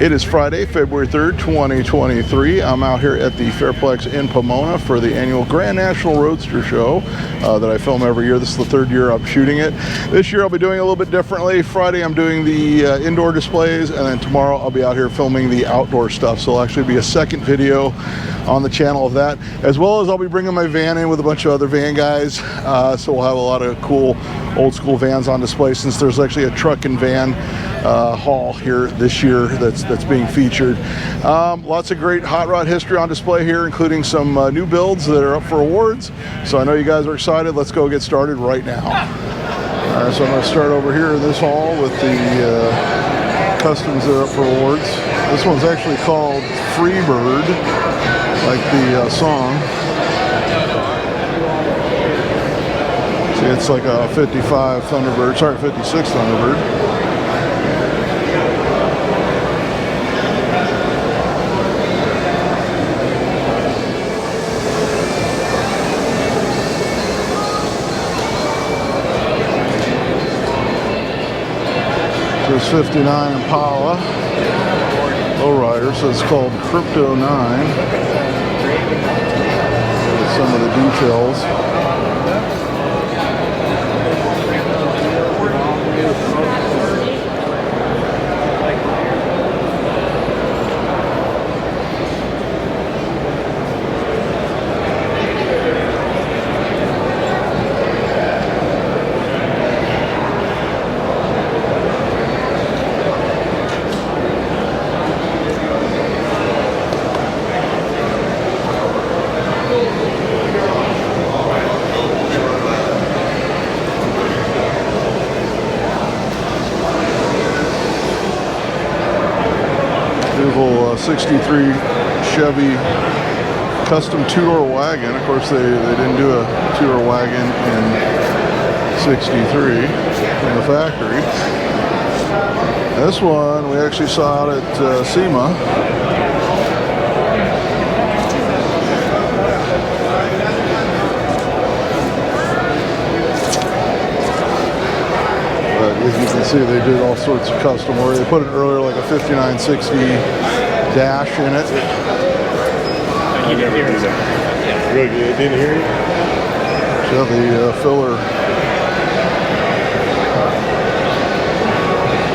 It is Friday, February 3rd, 2023. I'm out here at the Fairplex in Pomona for the annual Grand National Roadster Show that I film every year. This is the third year I'm shooting it. This year I'll be doing it a little bit differently. Friday I'm doing the indoor displays, and then tomorrow I'll be out here filming the outdoor stuff. So it'll actually be a second video on the channel of that, as well as I'll be bringing my van in with a bunch of other van guys. So we'll have a lot of cool old school vans on display, since there's actually a truck and van haul here this year that's being featured. Lots of great hot rod history on display here, including some new builds that are up for awards. So I know you guys are excited. Let's go get started right now. All right, so I'm going to start over here in this hall with the customs that are up for awards. This one's actually called Freebird, like the song. See, it's like a 55 Thunderbird, sorry, 56 Thunderbird. This 59 Impala Lowrider, so it's called Crypto 9. With some of the details. Beautiful 63 Chevy custom two-door wagon. Of course, they didn't do a two-door wagon in 63 from the factory. This one we actually saw out at SEMA. As you can see, they did all sorts of custom work. They put it earlier like a 5960 dash in it. You didn't hear it. Yeah. Really good. Didn't hear it? So the filler,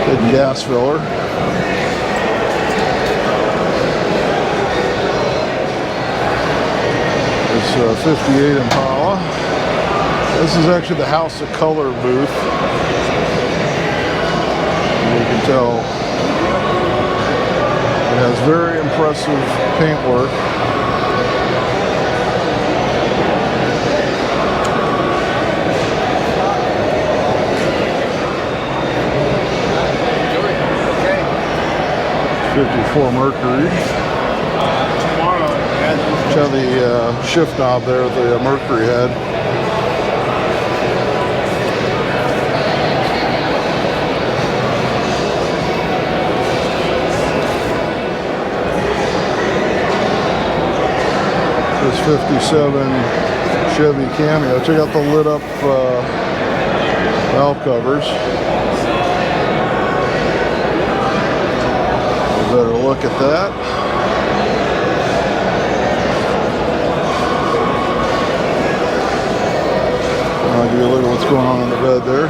hidden gas filler. It's 58 Impala. This is actually the House of Color booth. You can tell it has very impressive paintwork. .54 Mercury. Show the shift knob there at the Mercury head. This 57 Chevy Cameo. Check out the lit up valve covers. You better look at that. I'll give you a look at what's going on in the bed there.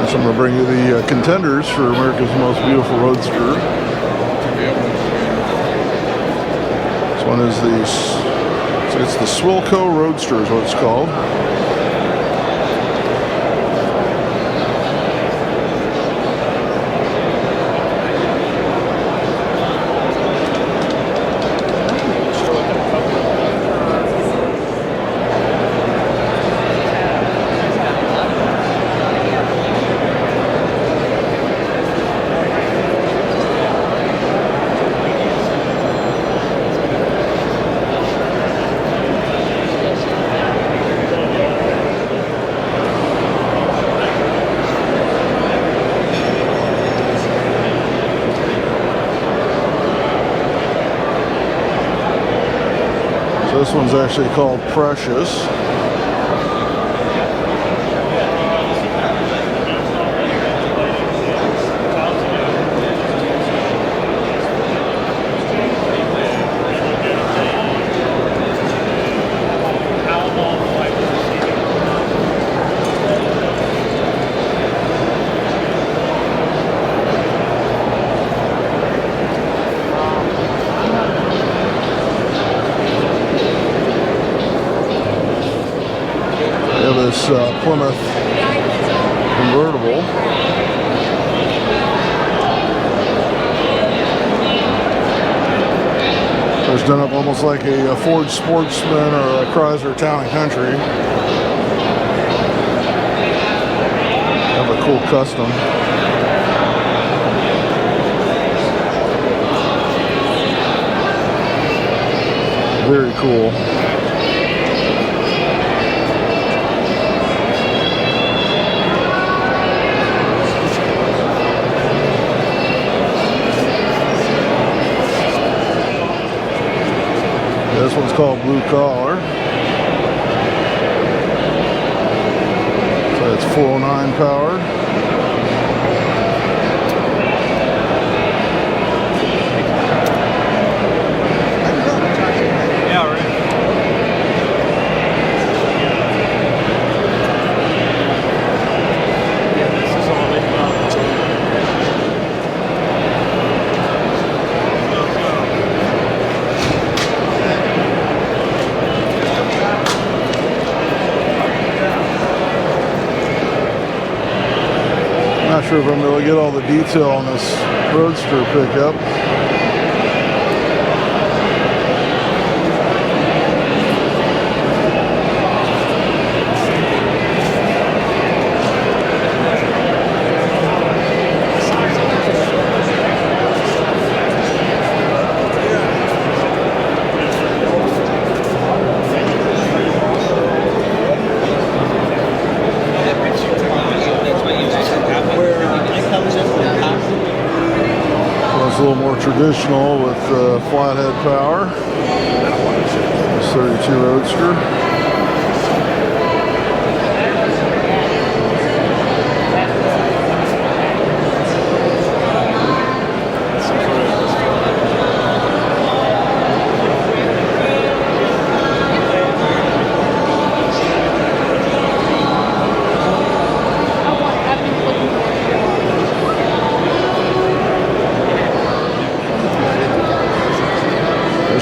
I'm going to bring you the contenders for America's Most Beautiful Roadster. This one is it's the Swilco Roadster is what it's called. So this one's actually called Precious. have this Plymouth convertible. It's done up almost like a Ford Sportsman or a Chrysler Town & Country. Have a cool custom. Very cool. This one's called Blue Collar. So it's 409 powered. Yeah, right. Yeah, this is all they Not sure if I'm going to get all the detail on this Roadster pickup. It's a little more traditional with flathead power. This 32 Roadster.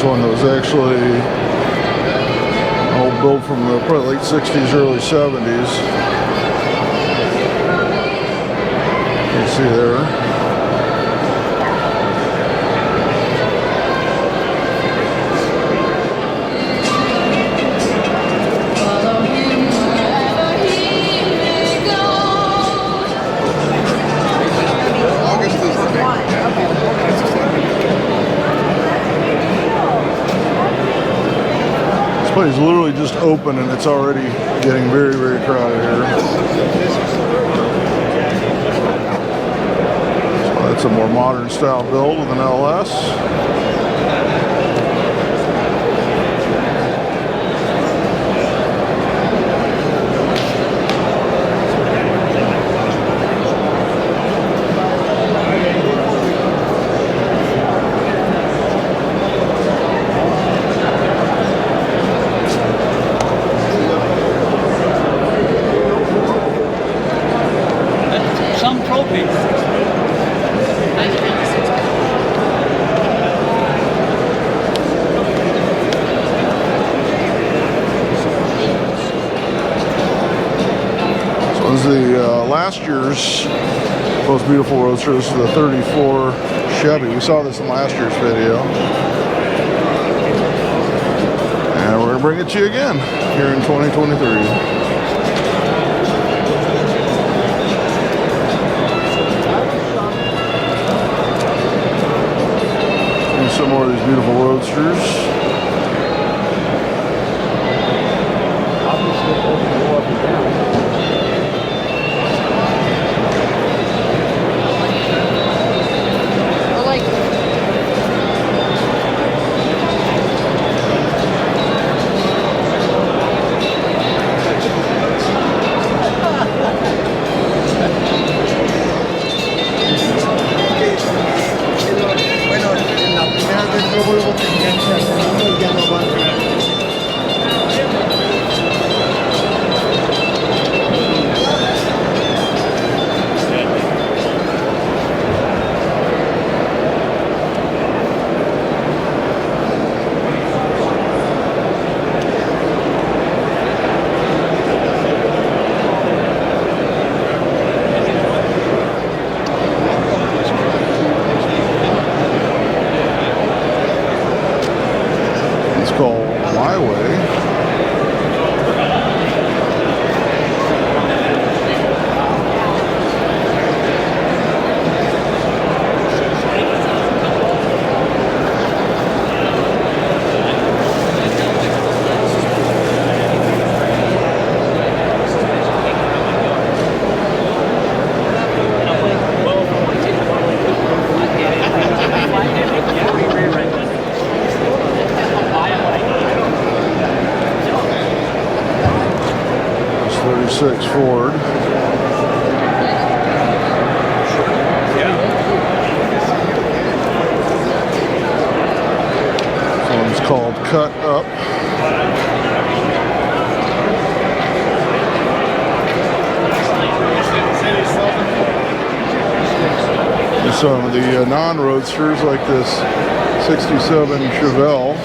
One that was actually an old build from the probably late 60s, early 70s. You can see there. This place is literally just open and it's already getting very, very crowded here. So that's a more modern style build with an LS. The last year's most beautiful Roadster. This is the 34 Chevy. We saw this in last year's video. And we're going to bring it to you again here in 2023. And some more of these beautiful Roadsters. Bueno, en la primera vez yo vuelvo a tener 36 Ford. This one's called Cut Up. And some of the non-roadsters like this 67 Chevelle.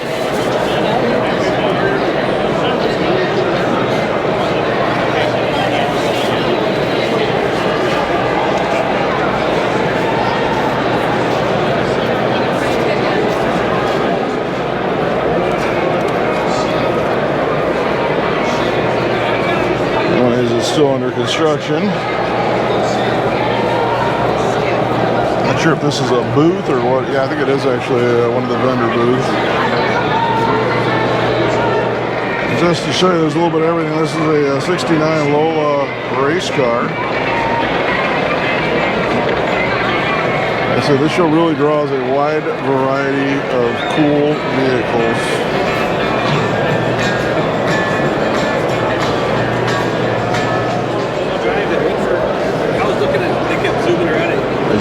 Still under construction. Not sure if this is a booth or what. Yeah, I think it is actually one of the vendor booths. Just to show you, there's a little bit of everything. This is a 69 Lola race car. I said this show really draws a wide variety of cool vehicles.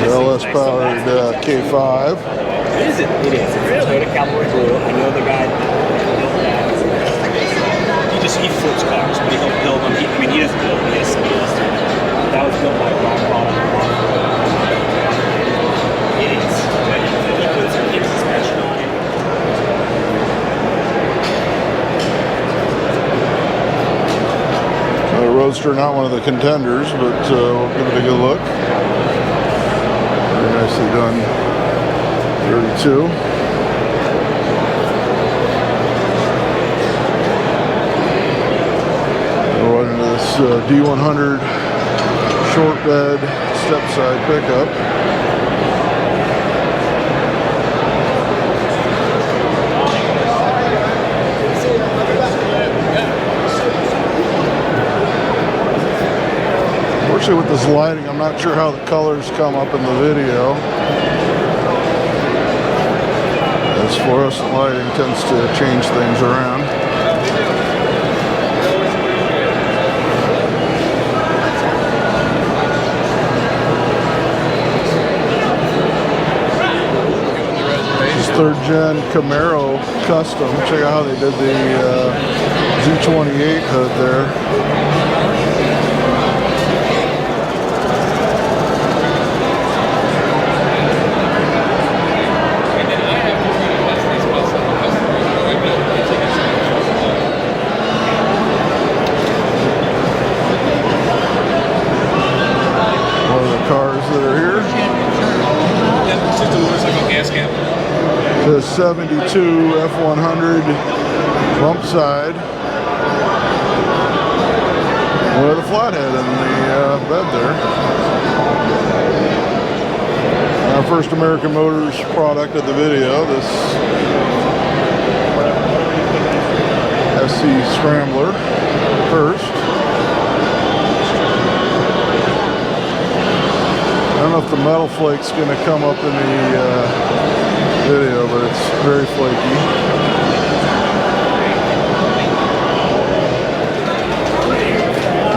LS powered K5. Is it? It is. It's a Toyota Cavalry Blue. I know the guy that built that. He flips cars, but he don't build them. He doesn't build them. He has skills. That was built by Rock Bottom. It is. He puts some hip suspension on it. A Roadster, not one of the contenders, but we'll give it a good look. Nicely done. 32. We're running into this D100 short bed step side pickup. Unfortunately, with this lighting, I'm not sure how the colors come up in the video. As fluorescent lighting tends to change things around. This is third gen Camaro custom. Check out how they did the Z28 hood there. The 72 F100 bump side with a flathead in the bed there. Our first American Motors product of the video, this SC Scrambler first. I don't know if the metal flake's going to come up in the video, but it's very flaky.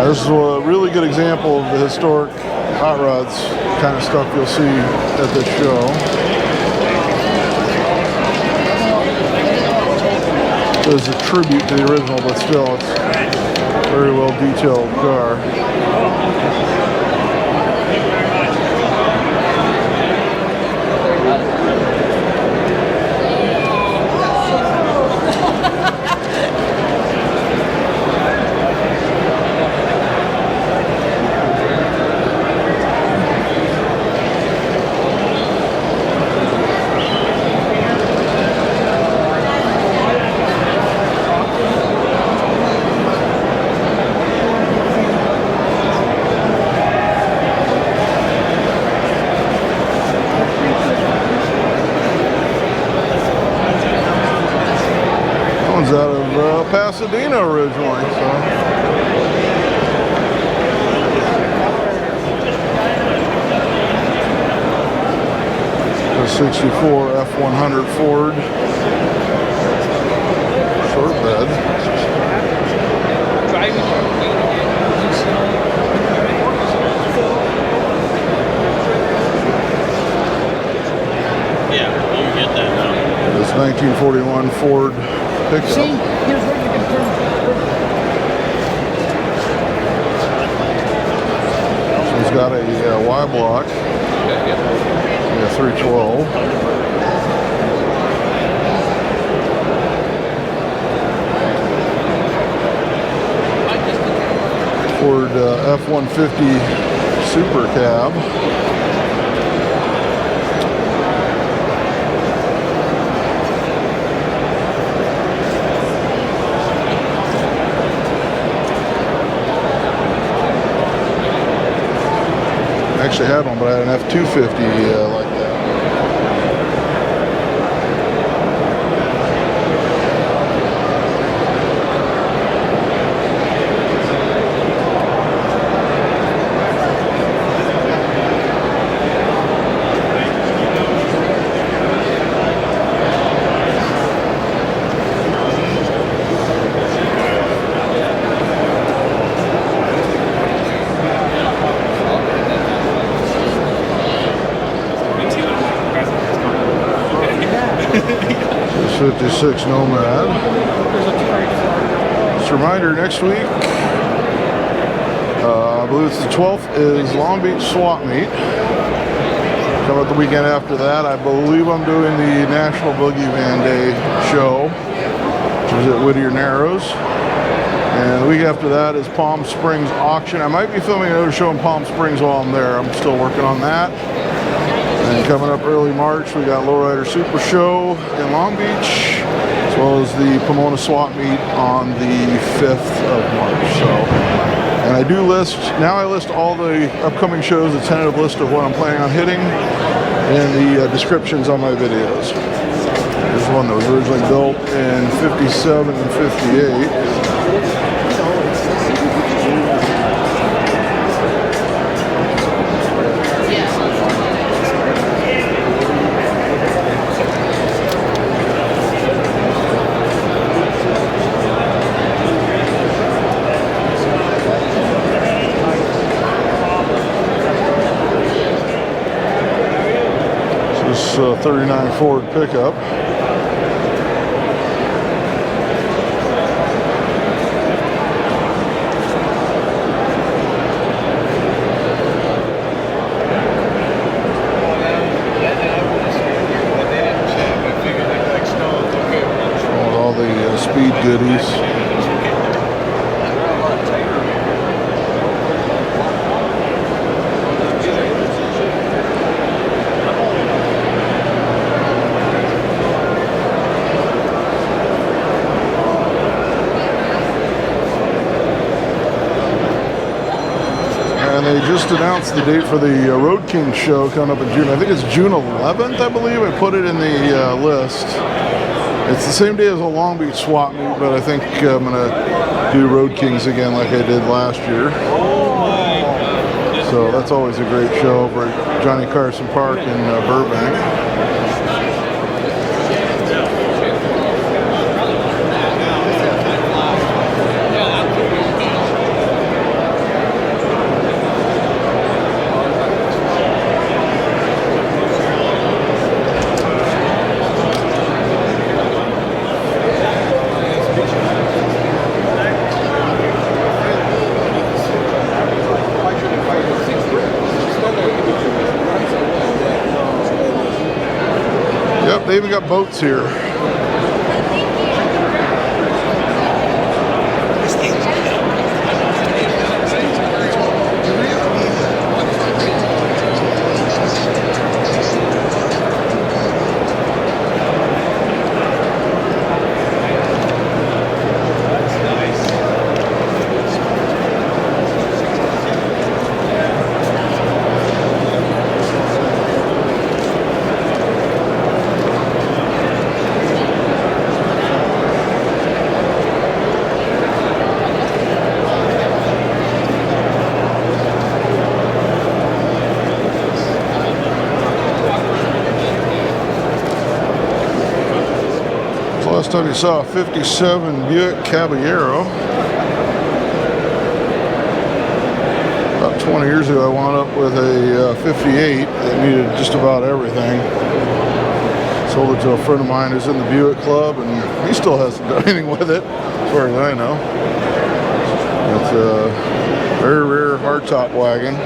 This is a really good example of the historic hot rods kind of stuff you'll see at this show. It's a tribute to the original, but still it's a very well detailed car. Out of Pasadena originally, so. The 64 F100 Ford short bed. 1941 Ford pickup. See, here's where you can turn. So he's got a Y block. Yeah, 312. Ford F-150 Super Cab. I actually had one, but I had an F-250 like that. This 56 Nomad. Just a reminder, next week, I believe it's the 12th, is Long Beach Swap Meet. Coming up the weekend after that, I believe I'm doing the National Boogie Van Day show, which is at Whittier Narrows. And the week after that is Palm Springs Auction. I might be filming another show in Palm Springs while I'm there. I'm still working on that. And coming up early March, we got Lowrider Super Show in Long Beach, as well as the Pomona Swap Meet on the 5th of March. So, and I do list, now I list all the upcoming shows, a tentative list of what I'm planning on hitting, and the descriptions on my videos. There's one that was originally built in 57 and 58. This 39 Ford pickup. With all the speed goodies. And they just announced the date for the Road King show coming up in June. I think it's June 11th, I believe. I put it in the list. It's the same day as a Long Beach Swap Meet, but I think I'm going to do Road Kings again like I did last year. So that's always a great show over at Johnny Carson Park in Burbank. Yep, they even got boats here. Last time you saw a 57 Buick Caballero. About 20 years ago, I wound up with a 58 that needed just about everything. Sold it to a friend of mine who's in the Buick Club, and he still hasn't done anything with it, as far as I know. It's a very rare hardtop wagon.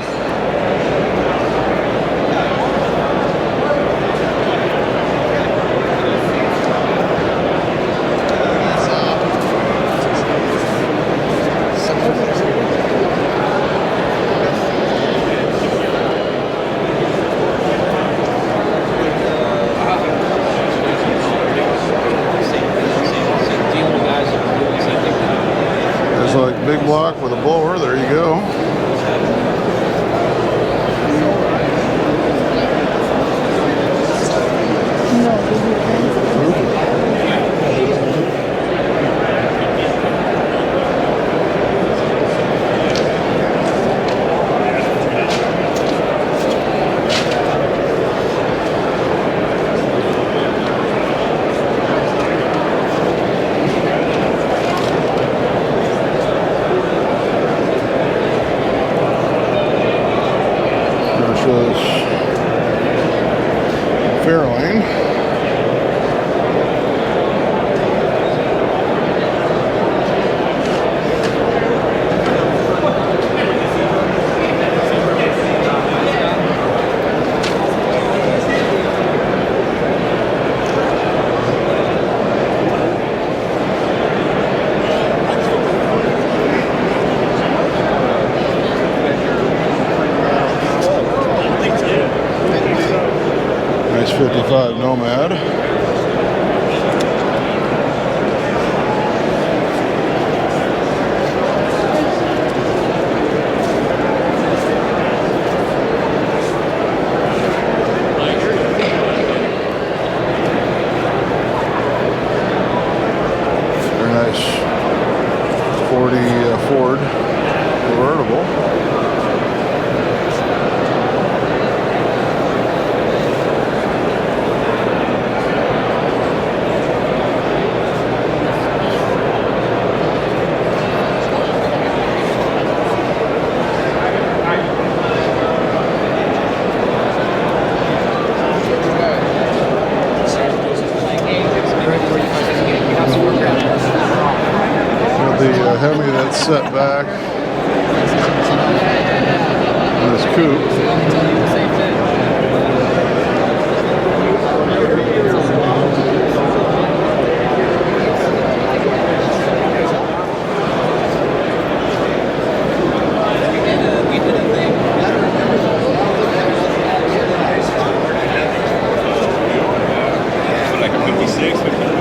Like big block with a blower, there you go. Fairlane. Nice 55 Nomad. Very nice 40 Ford convertible. The Hemi that's set back in this coupe. Like a 56, 59.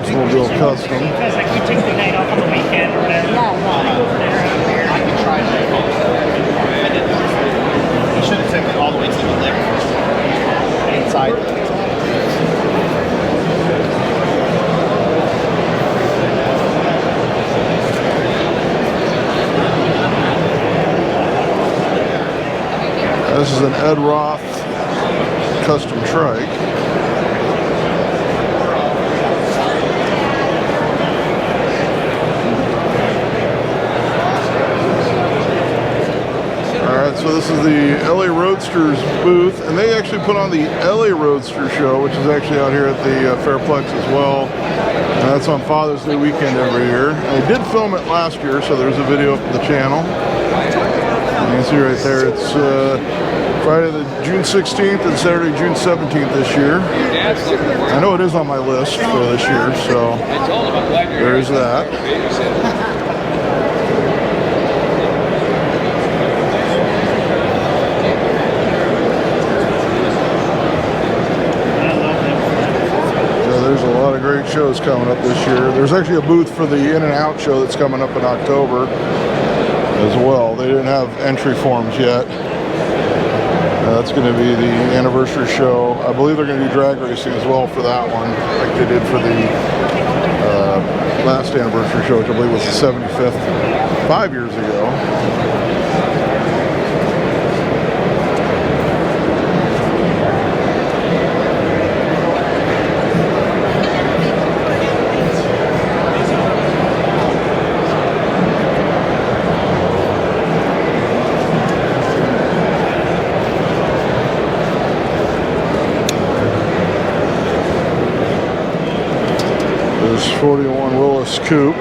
Oldsmobile Custom. Because like we take the night off on the weekend or whatever. I could try that. You should have taken it all the way to the lip. Inside. This is an Ed Roth custom trike. Alright, so this is the LA Roadsters booth, and they actually put on the LA Roadster Show, which is actually out here at the Fairplex as well. And that's on Father's Day weekend every year. And they did film it last year, so there's a video up on the channel. And you can see right there, it's Friday the June 16th and Saturday June 17th this year. I know it is on my list for this year, so there's that. There's a lot of great shows coming up this year. There's actually a booth for the In and Out show that's coming up in October as well. They didn't have entry forms yet. That's going to be the anniversary show. I believe they're going to do drag racing as well for that one, like they did for the last anniversary show, which I believe was the 75th, 5 years ago. This 41 Willis Coupe.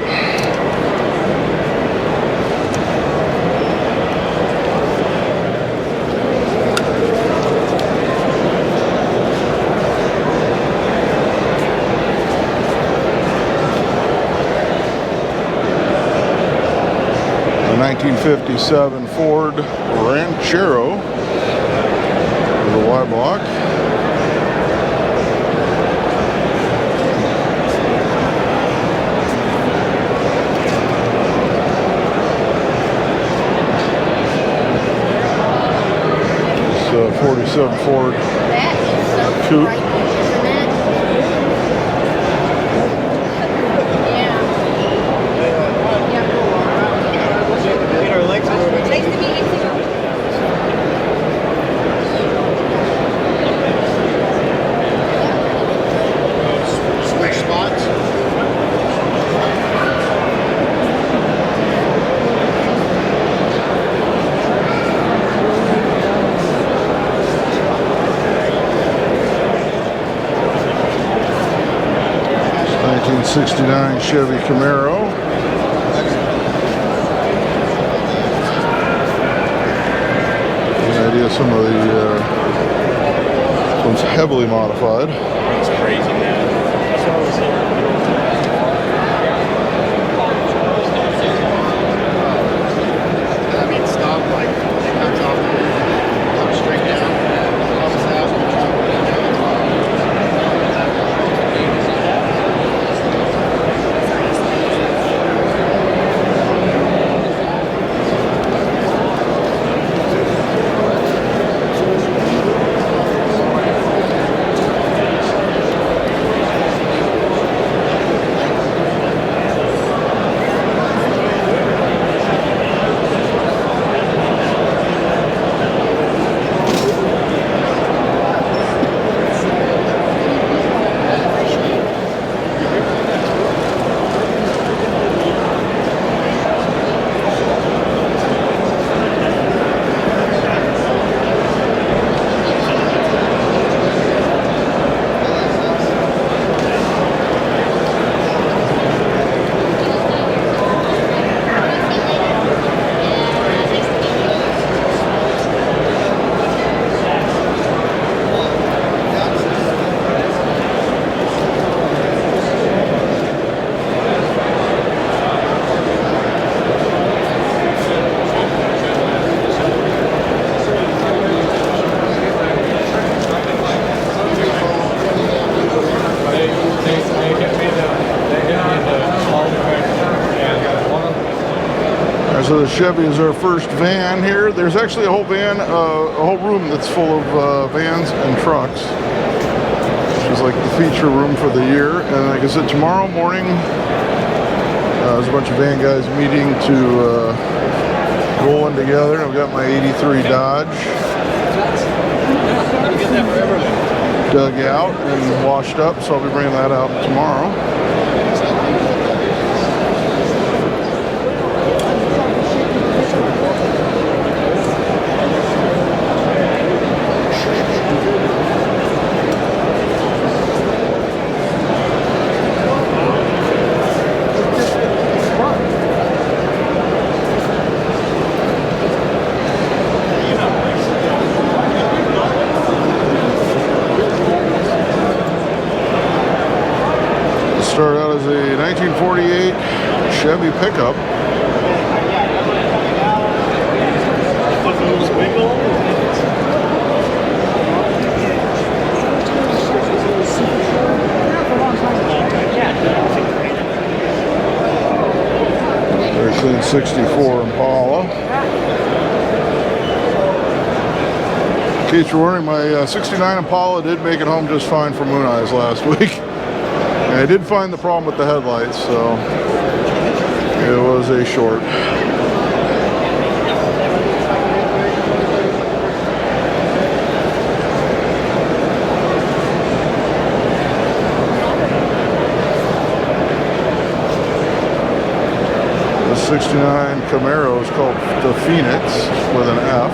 The 1957 Ford Ranchero with a Y block. This 47 Ford Coupe. Switch spots. '69 Chevy Camaro. An idea of some of the this one's heavily modified. It's crazy, man. That's what I was saying. I mean, stop like it comes off, comes straight down, comes out. Alright, so the Chevy is our first van here. There's actually a whole van, a whole room that's full of vans and trucks. Which is like the feature room for the year. And like I said, tomorrow morning, there's a bunch of van guys meeting to roll in together. I've got my 83 Dodge dug out and washed up, so I'll be bringing that out tomorrow. Started out as a 1948 Chevy pickup. Very clean 64 Impala. In case you're wondering, my 69 Impala did make it home just fine from Moon Eyes last week. And I did find the problem with the headlights, so it was a short. The 69 Camaro is called the Phoenix with an F.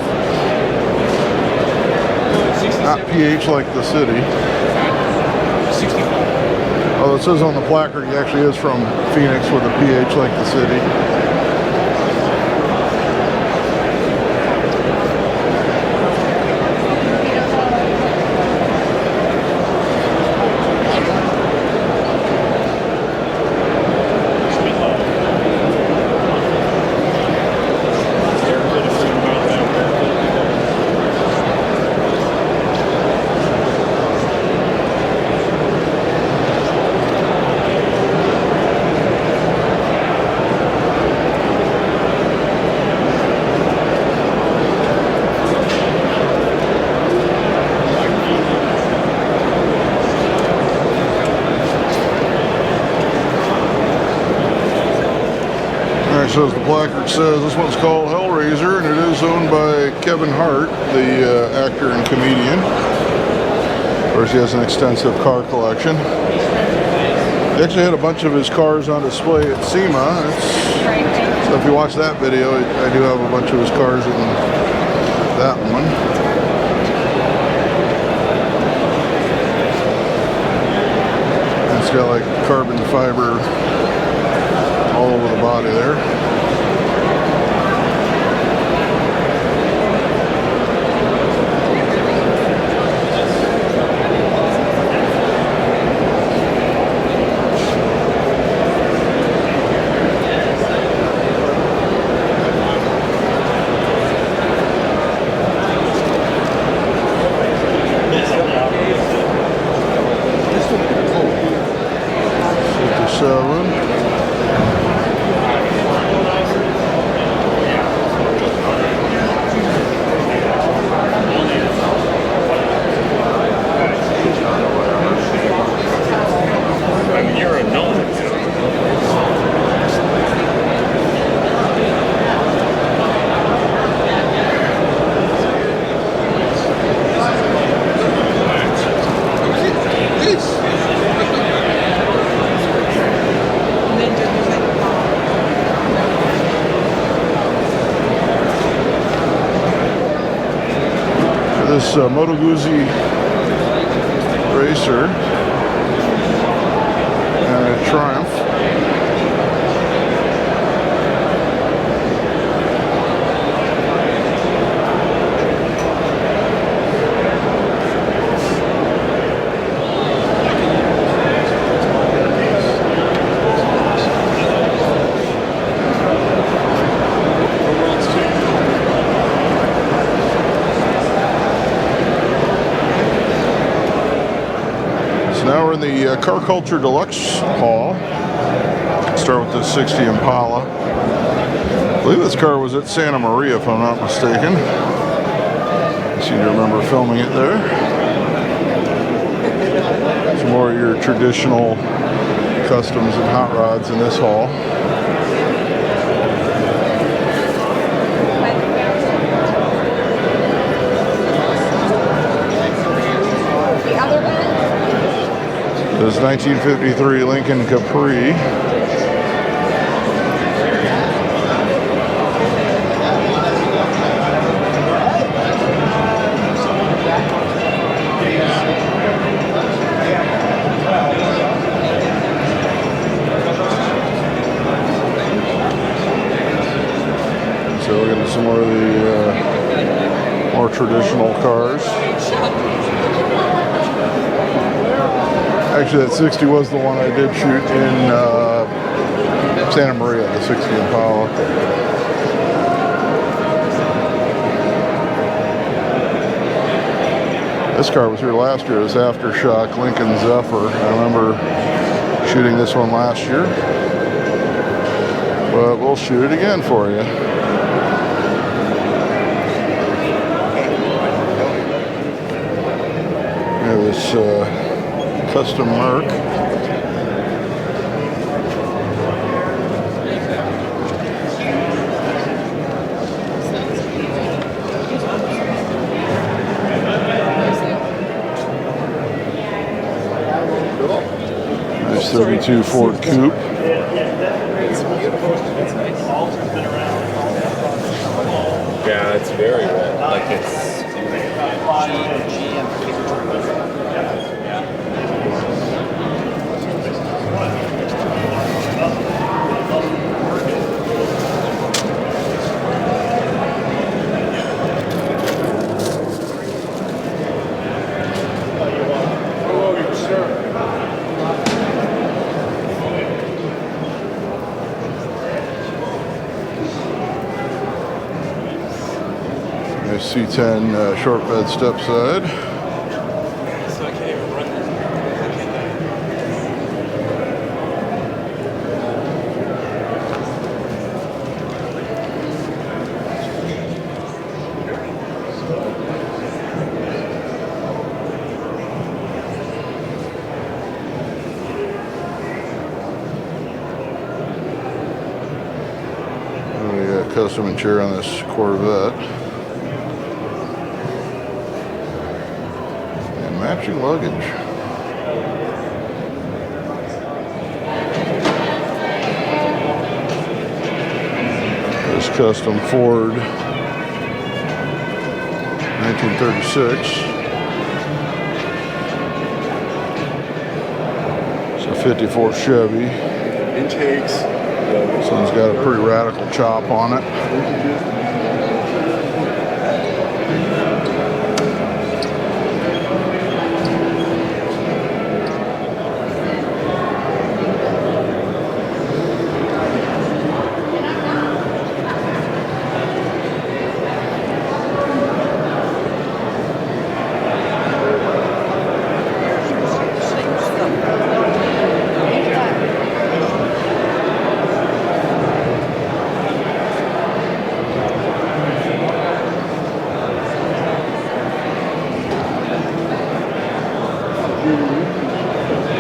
Not PH like the city. Although it says on the placard he actually is from Phoenix with a PH like the city. So as the placard says, this one's called Hellraiser, and it is owned by Kevin Hart, the actor and comedian. Of course, he has an extensive car collection. He actually had a bunch of his cars on display at SEMA. So if you watch that video, I do have a bunch of his cars in that one. And it's got like carbon fiber all over the body there. This Moto Guzzi Racer and a Triumph. Now we're in the Car Culture Deluxe haul. Start with the 60 Impala. believe this car was at Santa Maria, if I'm not mistaken. I seem to remember filming it there. Some more of your traditional customs and hot rods in this hall. This 1953 Lincoln Capri. So we're getting some more of the more traditional cars. Actually, that 60 was the one I did shoot in Santa Maria, the 60 Impala. This car was here last year. This Aftershock Lincoln Zephyr. I remember shooting this one last year. But we'll shoot it again for you. This custom Merc. Nice 32 Ford Coupe. Yeah, it's very red. Like it's C10 short bed step side. We got custom interior on this Corvette. Matching luggage. This custom Ford 1936. It's a 54 Chevy. intakes. This one's got a pretty radical chop on it.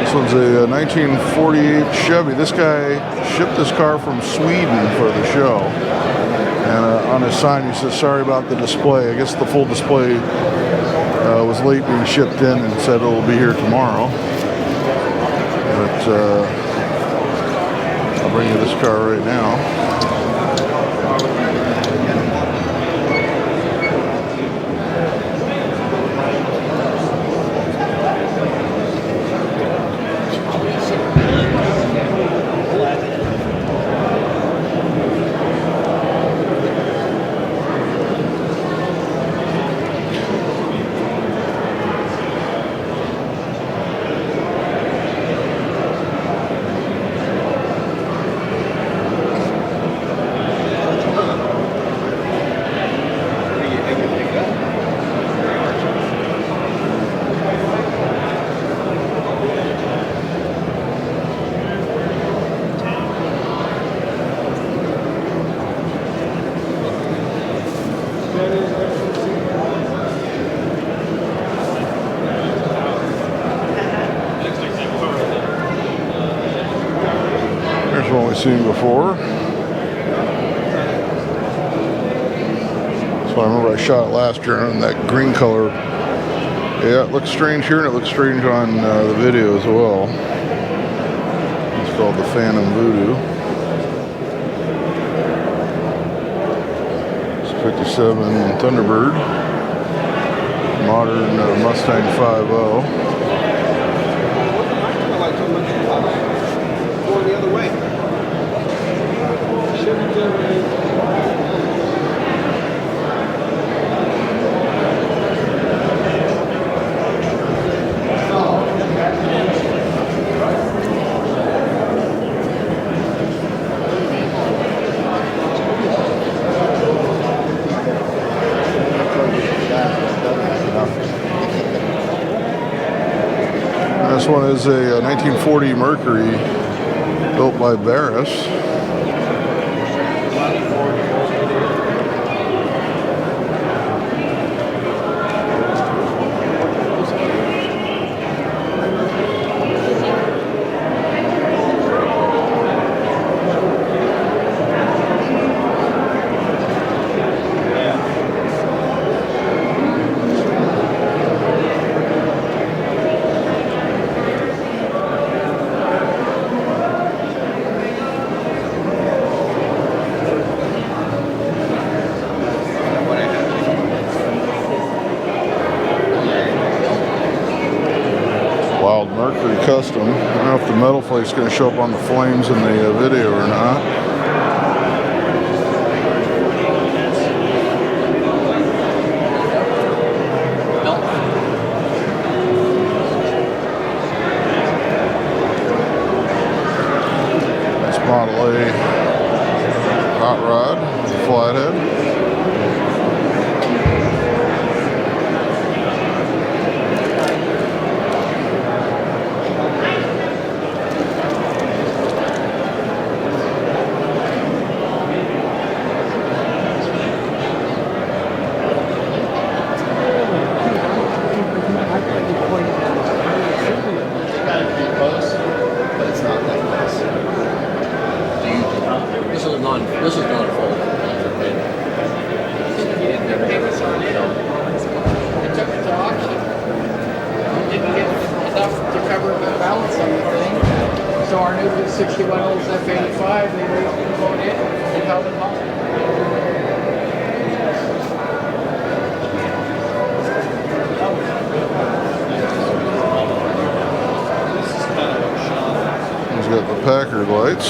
This one's a 1948 Chevy. This guy shipped this car from Sweden for the show. And on his sign he says, sorry about the display. I guess the full display was late being shipped in and said it'll be here tomorrow. But I'll bring you this car right now. There's one we've seen before. So I remember I shot it last year in that green color. Yeah, it looks strange here and it looks strange on the video as well. It's called the Phantom Voodoo. It's 57 Thunderbird. Modern Mustang 5.0. Going the other way. This one is a 1940 Mercury built by Barris. Wild Mercury Custom. I don't know if the metal plate's going to show up on the flames in the video or not. That's Model A hot rod, flathead. This is not a full. It took it to auction. Didn't get enough to cover the balance on the thing. So our new 61 Olds F85, they raised the boat in and held it home. He's got the Packard lights.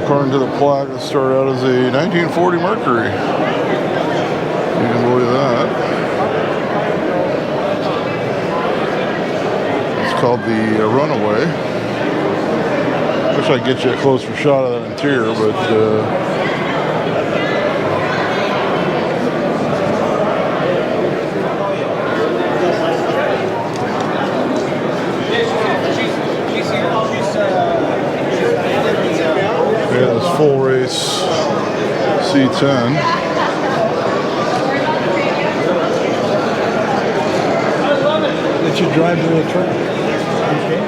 According to the plaque, it started out as a 1940 Mercury. You can believe that. It's called the Runaway. Wish I could get you a closer shot of that interior, but yeah, this full race C10. Let you drive the little truck. Okay.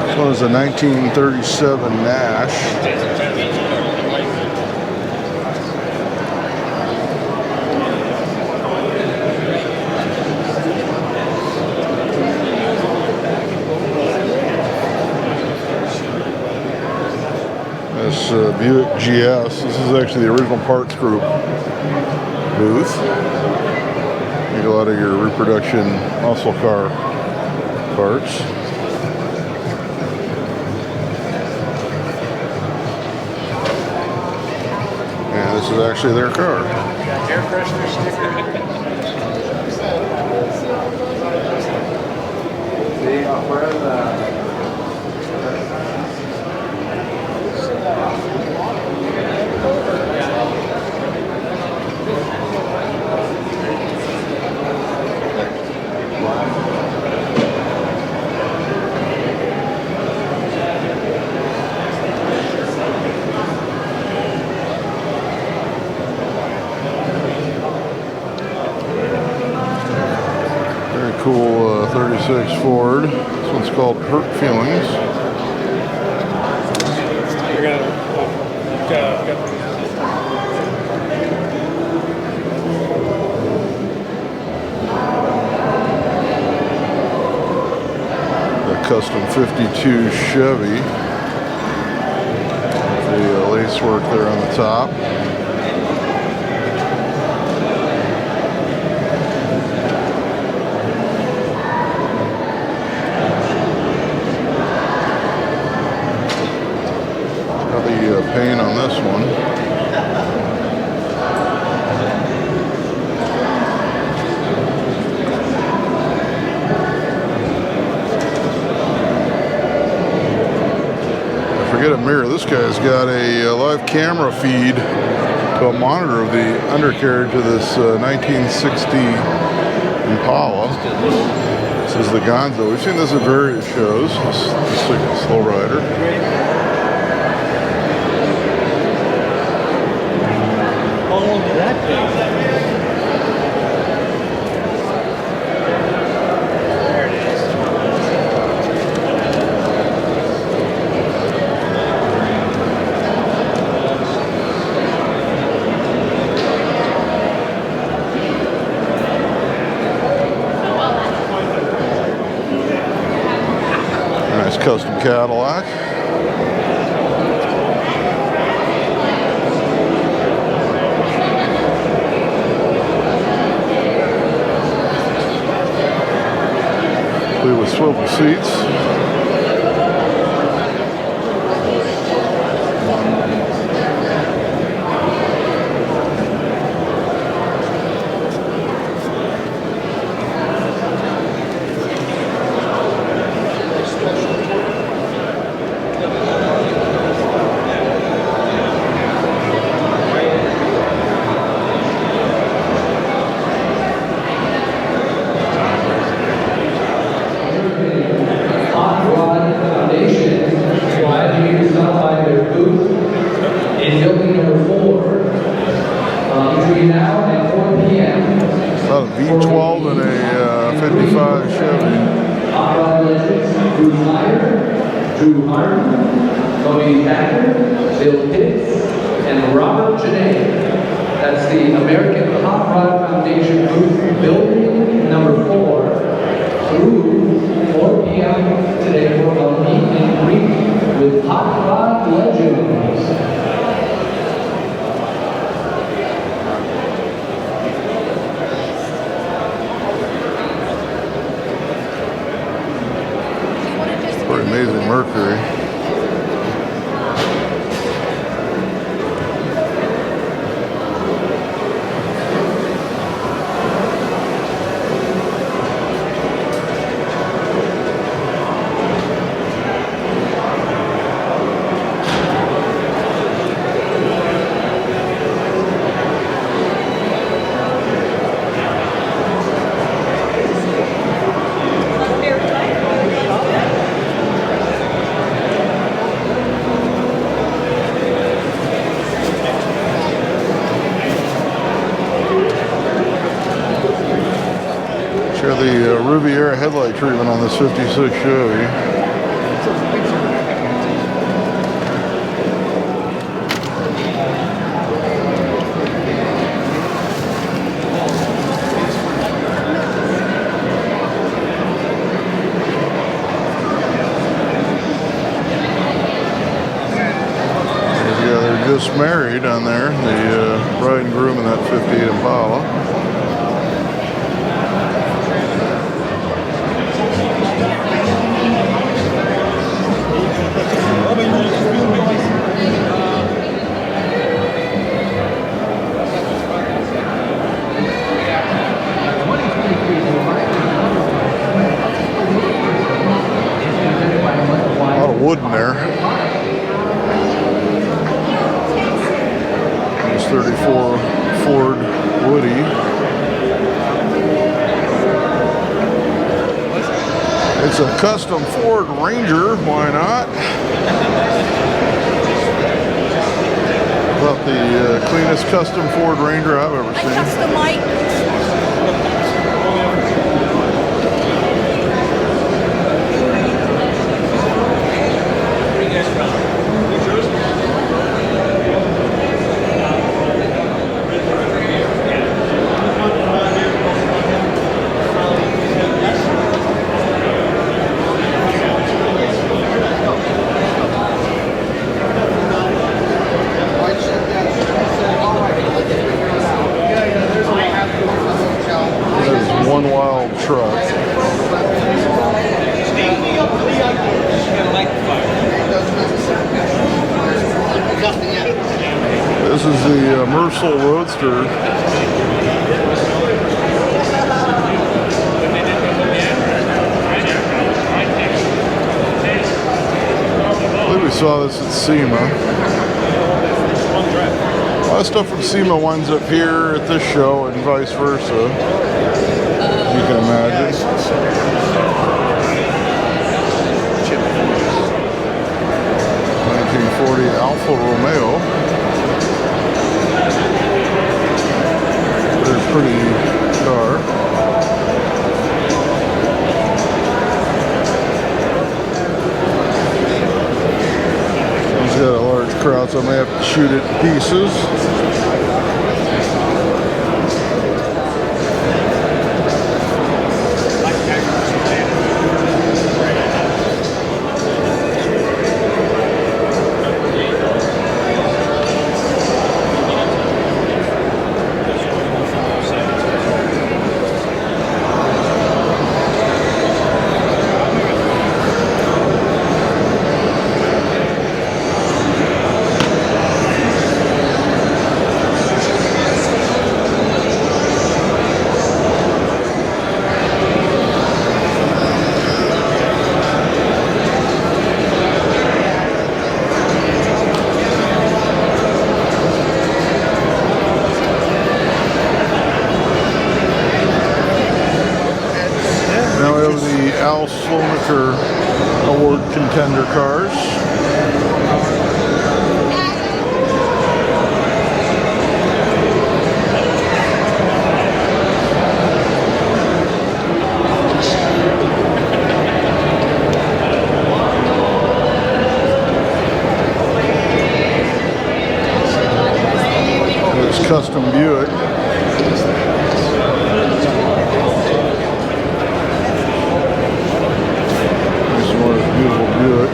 This one is a 1937 Nash. This Buick GS. This is actually the original parts group booth. You get a lot of your reproduction muscle car parts. this is actually their car. Air freshener sticker. See, we're in the... Cool 36 Ford. This one's called Hurt Feelings. You're gonna The custom 52 Chevy. The lace work there on the top. Paint on this one. I forget a mirror. This guy's got a live camera feed to a monitor of the undercarriage of this 1960 Impala. This is the Gonzo. We've seen this at various shows. This Lowrider. Nice custom Cadillac. With swivel seats. About a V12 and a 55 Chevy. Drew Meyer, Drew Martin, Tony Packer, Bill Pitts, and Robert Janae. That's the American Hot Rod Foundation Group, building number 4, through 4 p.m. today for a meet and greet with Hot Rod legends. Pretty amazing Mercury. Share the Riviera headlight treatment on this 56 Chevy. Just married on there, the bride and groom in that 58 Impala. '84 Ford Woody. It's a custom Ford Ranger, why not? About the cleanest custom Ford Ranger I've ever seen. Custom Mike. One wild truck. This is the Mercel Roadster. I believe we saw this at SEMA. A lot of stuff from SEMA winds up here at this show and vice versa. You can imagine. 1940 Alfa Romeo. Very pretty car. He's got a large crowd, so I may have to shoot it in pieces. Award contender cars. It's custom Buick. Beautiful Buick.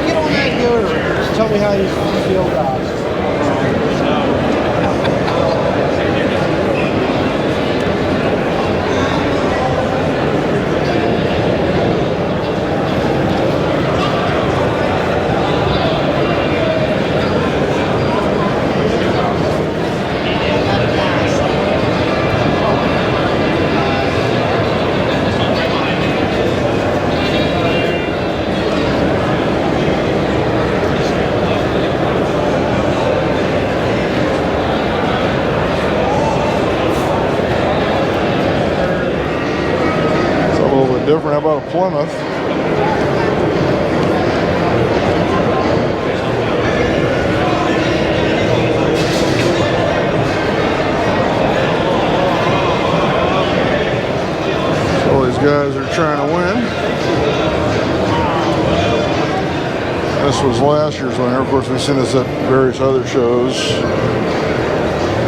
Get on that motor. Just tell me how you feel about it. Different. How about a Plymouth? So all these guys are trying to win. This was last year's winner. Of course, we've seen this at various other shows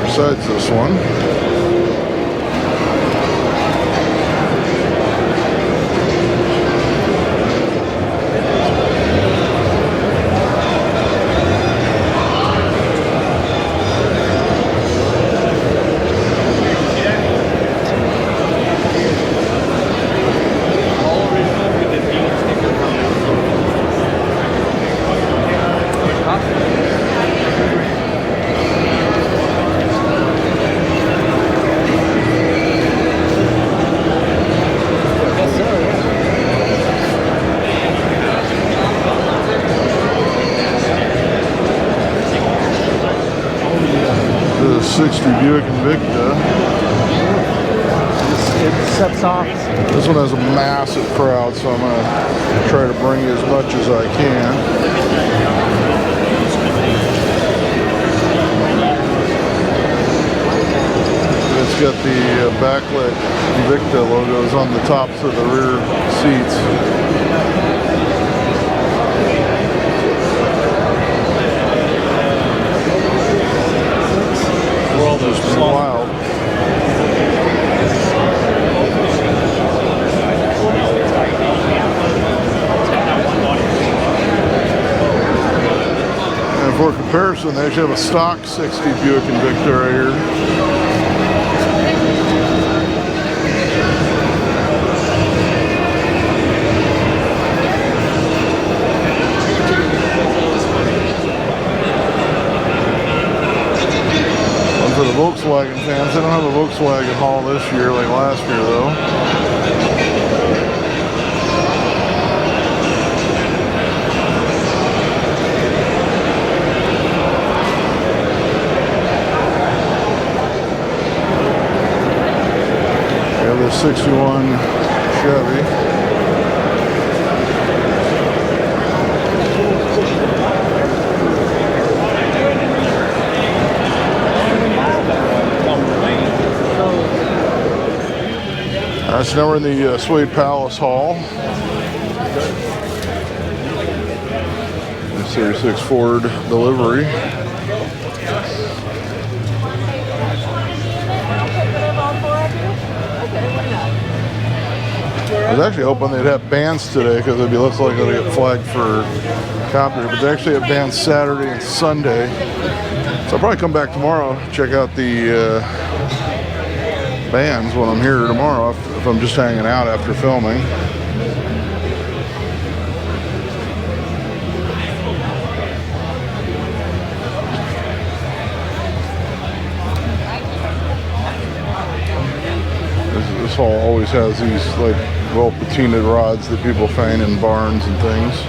besides this one. The 60 Buick Invicta. It sets off. This one has a massive crowd, so I'm going to try to bring you as much as I can. It's got the backlit Invicta logos on the tops of the rear seats. World is Wild. And for comparison, they actually have a stock 60 Buick Invicta right here. For the Volkswagen fans, they don't have a Volkswagen haul this year like last year though. We have the 61 Chevy. So now we're in the Suede Palace Hall. The Series 6 Ford delivery. I was actually hoping they'd have bands today because it'd look like they'll get flagged for copyright, but they actually have bands Saturday and Sunday. So I'll probably come back tomorrow, check out the bands when I'm here tomorrow if I'm just hanging out after filming. This hall always has these like well patinaed rods that people find in barns and things.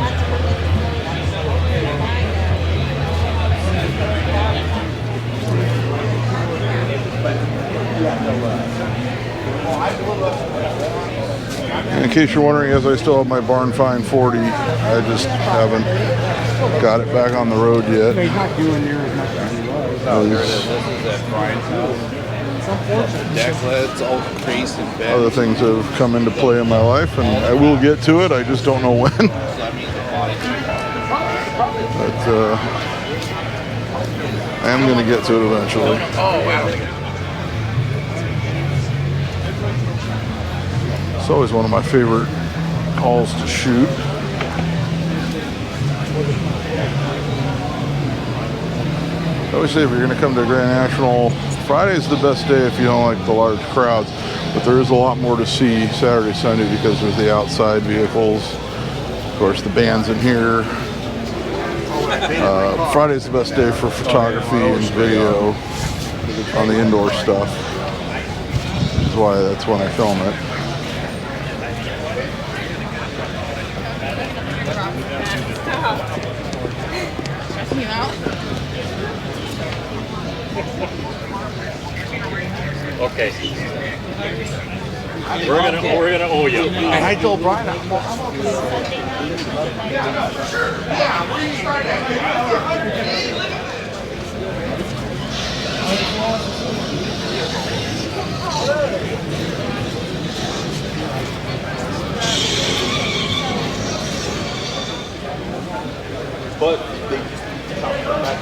In case you're wondering, as I still have my Barn Find 40, I just haven't got it back on the road yet. He's not doing near as much as he was. No, this is at Brian's house. Deck lids all creased and bent. Other things have come into play in my life, and I will get to it. I just don't know when. But I am going to get to it eventually. Oh, wow. It's always one of my favorite calls to shoot. I always say if you're going to come to Grand National, Friday's the best day if you don't like the large crowds, but there is a lot more to see Saturday, Sunday because there's the outside vehicles, of course the bands in here. Friday's the best day for photography and video on the indoor stuff. That's why that's when I film it. Okay. We're gonna owe you. And I told Brian, But they just come back.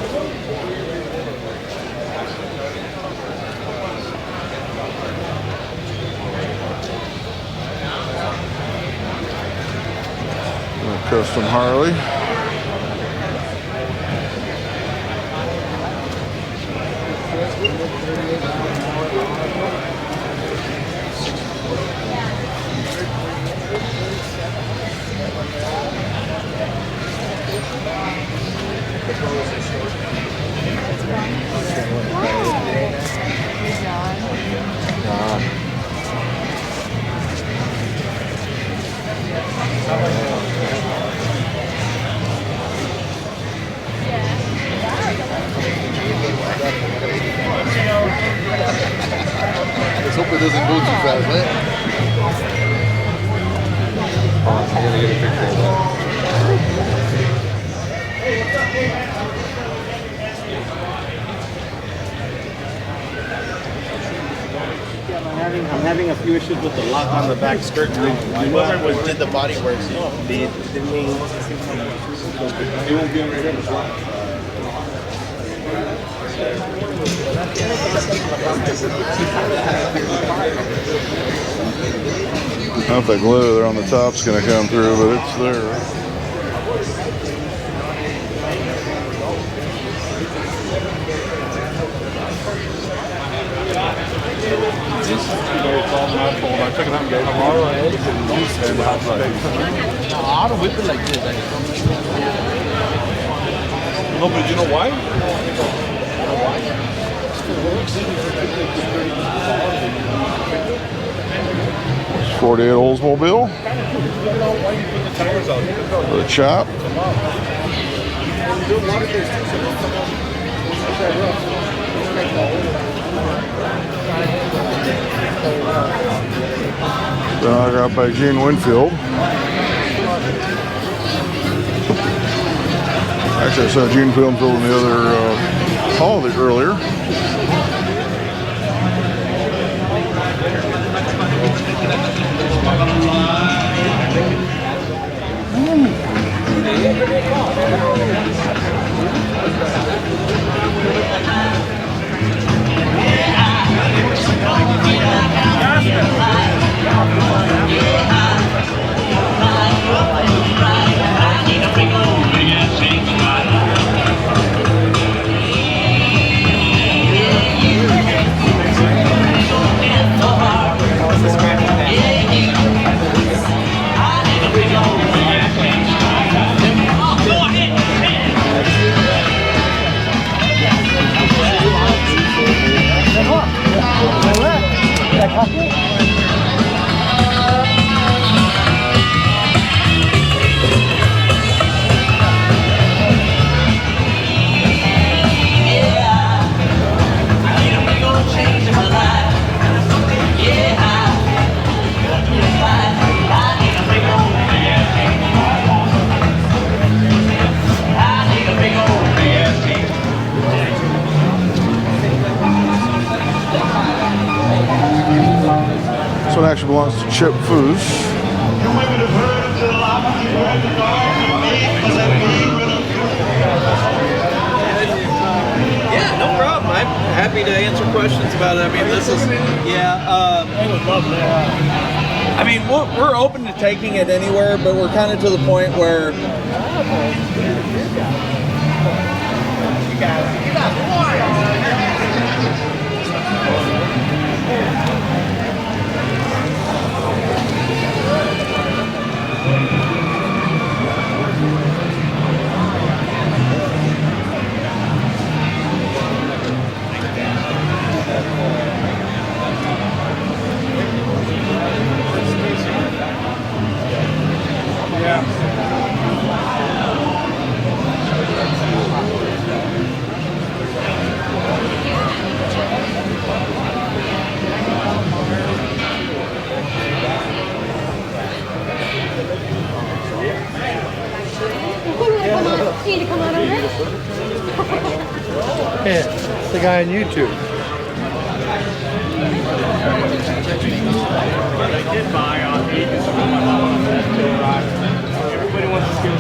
Custom Harley. doesn't go too fast, man. I gotta get a picture of that. I'm having a few issues with the lock on the back skirt. Whoever did the body works, it won't be on the I don't know if that glitter there on the top's going to come through, but it's there. I don't whip it like this. No, but you know why? 48 Oldsmobile. The chop. Then I got by Gene Winfield. Actually, I saw Gene Winfield in the other holiday earlier. This one actually belongs to Chip Foose. Yeah, no problem. I'm happy to answer questions about it. I mean, this is, I would love that. I mean, we're open to taking it anywhere, but we're kind of to the point where You need to come on over. Yeah, it's the guy on YouTube. Everybody wants to steal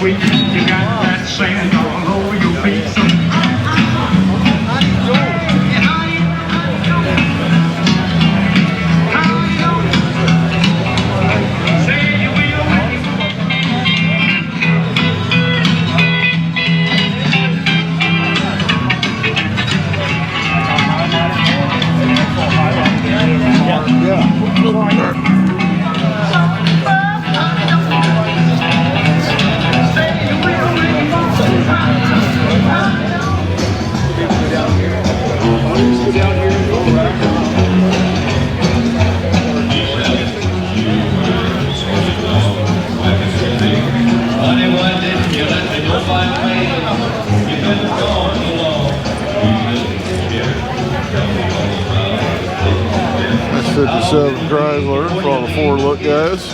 Sweet, you got sand all over your feet. So That's 57 Chrysler for all the Ford look guys.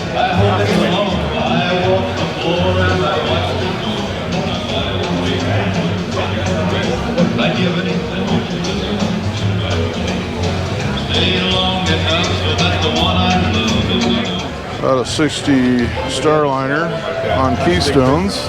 About a 60 Starliner on Keystones.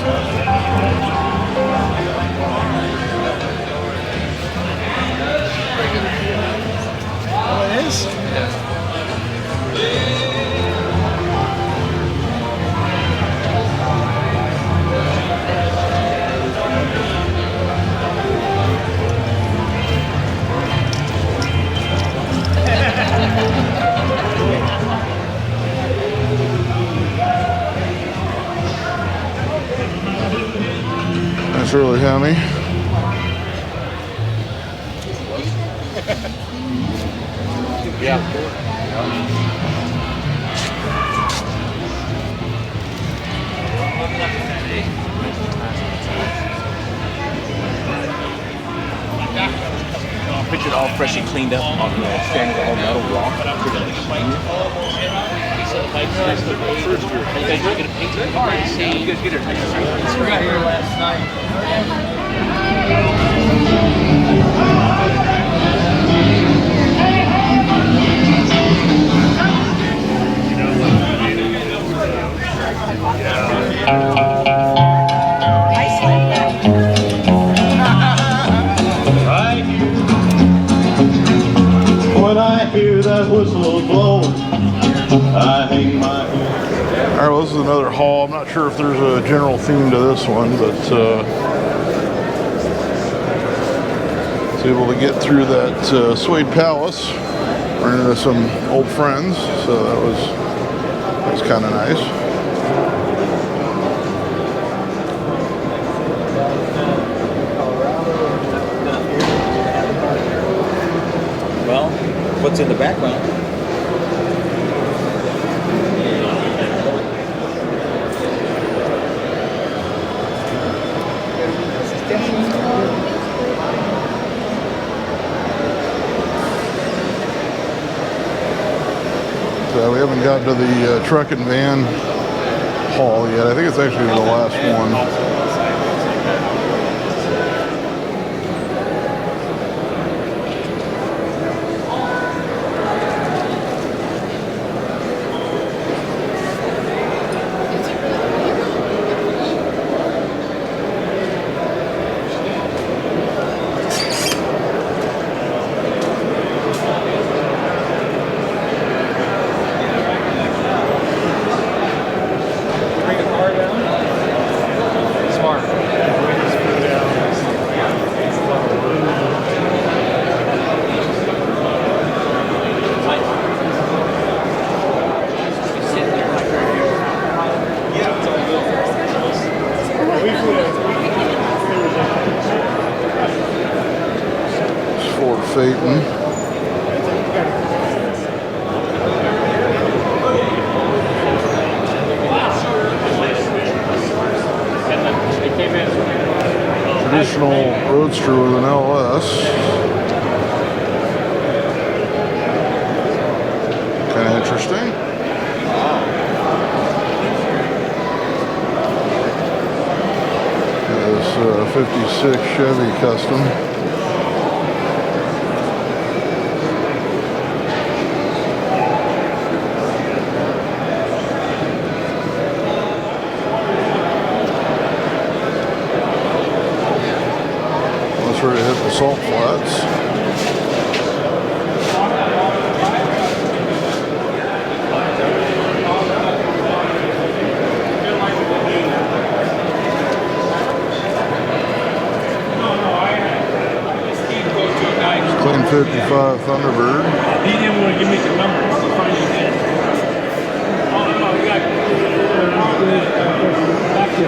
That's really Hemi. Picture it all freshly cleaned up on the standard all metal rock. You guys get a paint the car and see. You guys get it. We got here last night. When I hear that whistle blow, I hang my head. All right, well, this is another haul. I'm not sure if there's a general theme to this one, but was able to get through that Suede Palace, run into some old friends, so that was kind of nice. Well, what's in the background? We haven't gotten to the truck and van haul yet. I think it's actually the last one. Traditional roadster with an LS. Kind of interesting. This 56 Chevy Custom. salt flats. Clean 55 Thunderbird. He didn't want to give me the number. He finally did. Oh, no, you got back to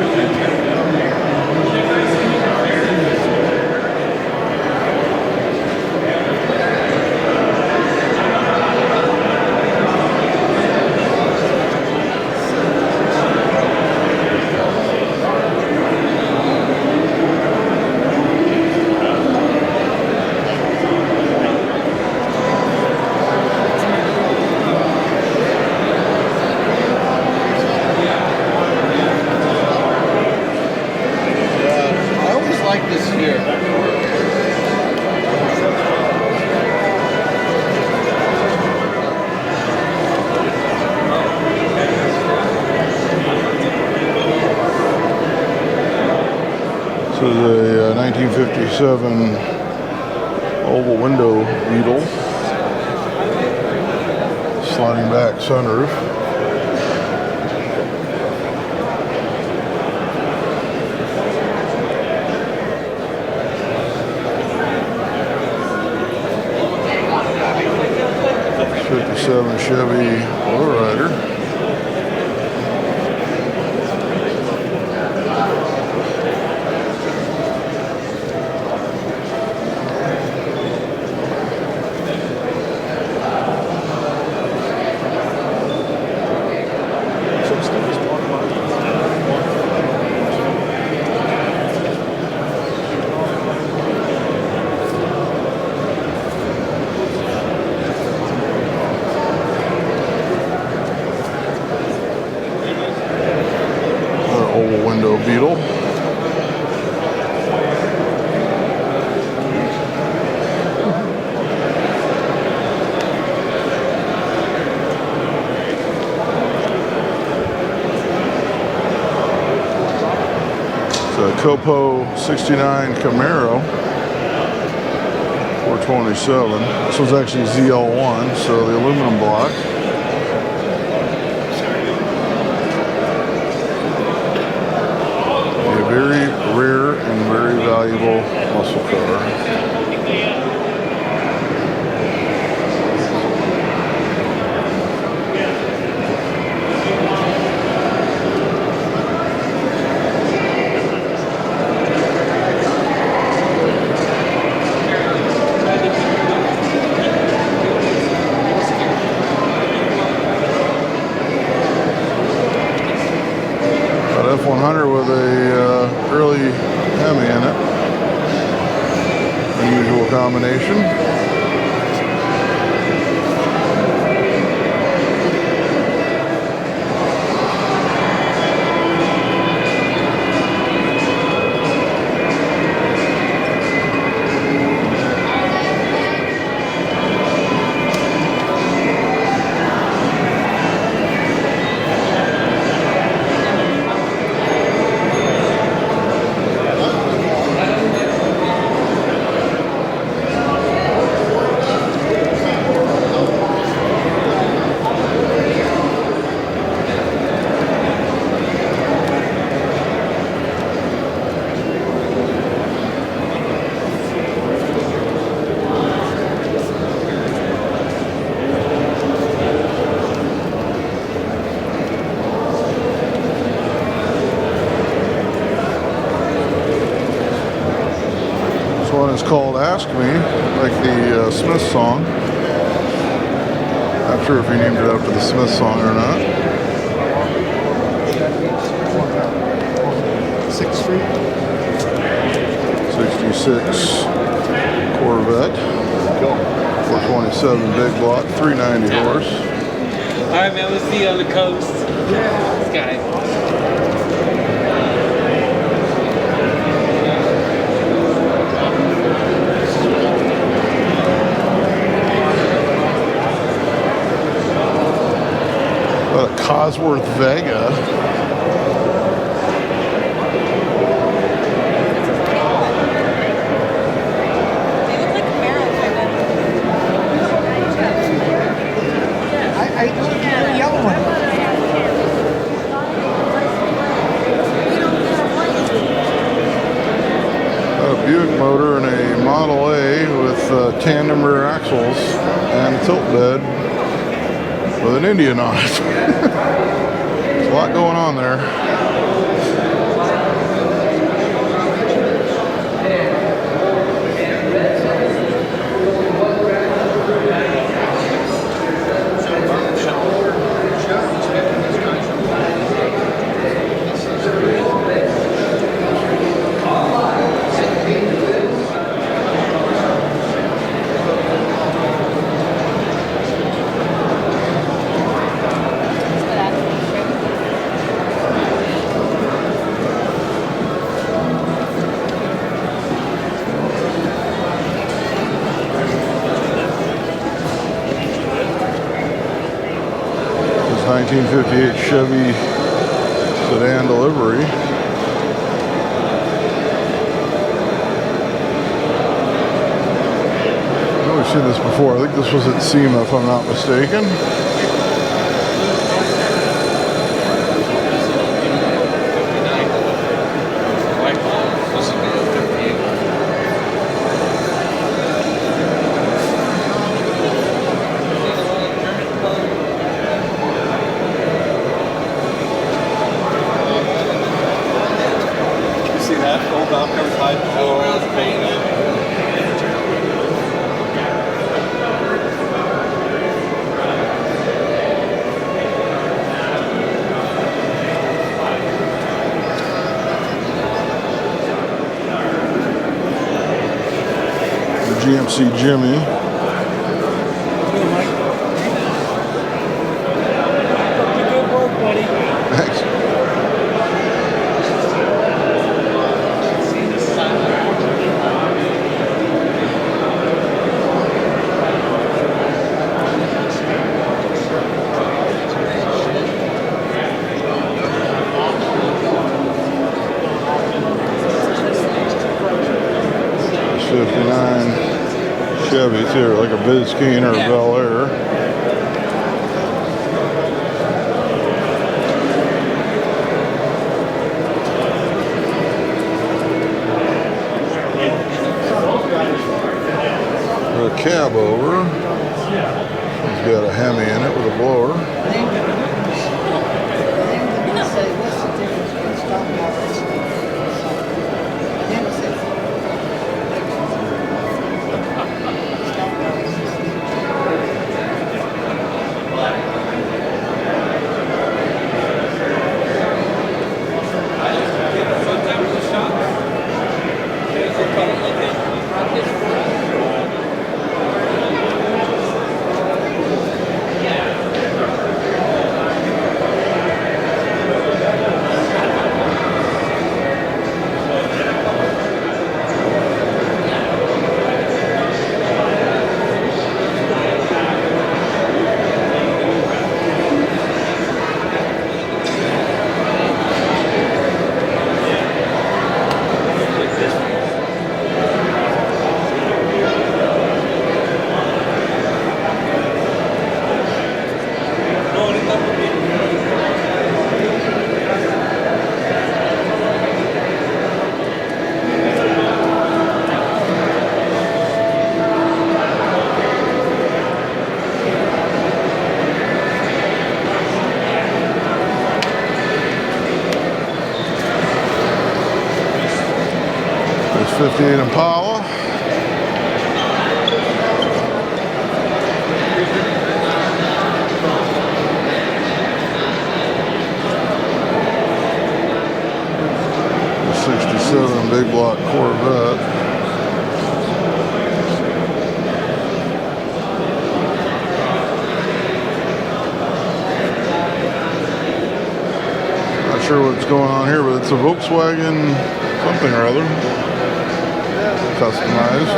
This is a 1957 oval window Beetle. Sliding back sunroof. '57 Chevy Lowrider. Window Beetle. It's a Copo 69 Camaro 427. This was actually ZL1, so the aluminum block. Very rare and very valuable muscle car. F100 with a early Hemi in it. Unusual combination. One is called Ask Me, like the Smith song. Not sure if he named it after the Smith song or not. 6th Street. 66 Corvette. 427 big block, 390 horse. All right, man, let's see you on the coast. This guy. Cosworth Vega. Buick motor and a Model A with tandem rear axles and a tilt bed with an Indian on it. There's a lot going on there. This 1958 Chevy sedan delivery. I've seen this before. I think this was at SEMA, if I'm not mistaken. You see that? Old Valkyrie side doors, painted. GMC Jimmy. Good work, buddy. Thanks. It's 59 Chevys here, like a Biscayne or a Bel Air. A cab over. He's got a Hemi in it with a blower. There's 58 Impala. The 67 big block Corvette. Not sure what's going on here, but it's a Volkswagen something or other. Customized.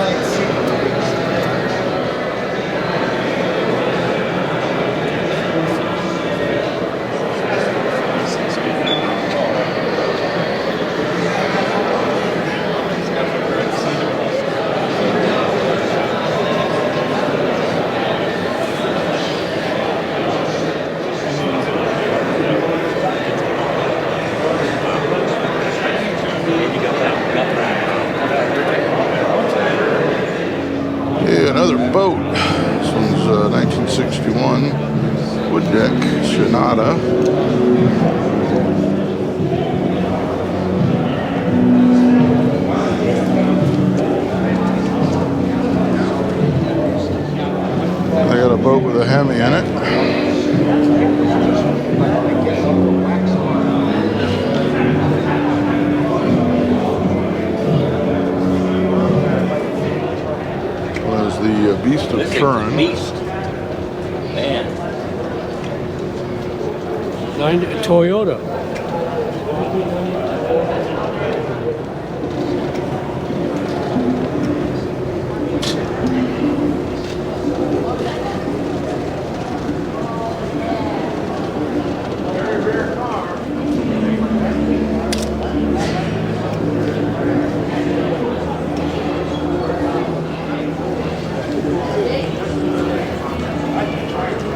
boat. This one's 1961 wood deck Sonata. They got a boat with a Hemi in it. There's the Beast of Turin. Beast. Man. Toyota.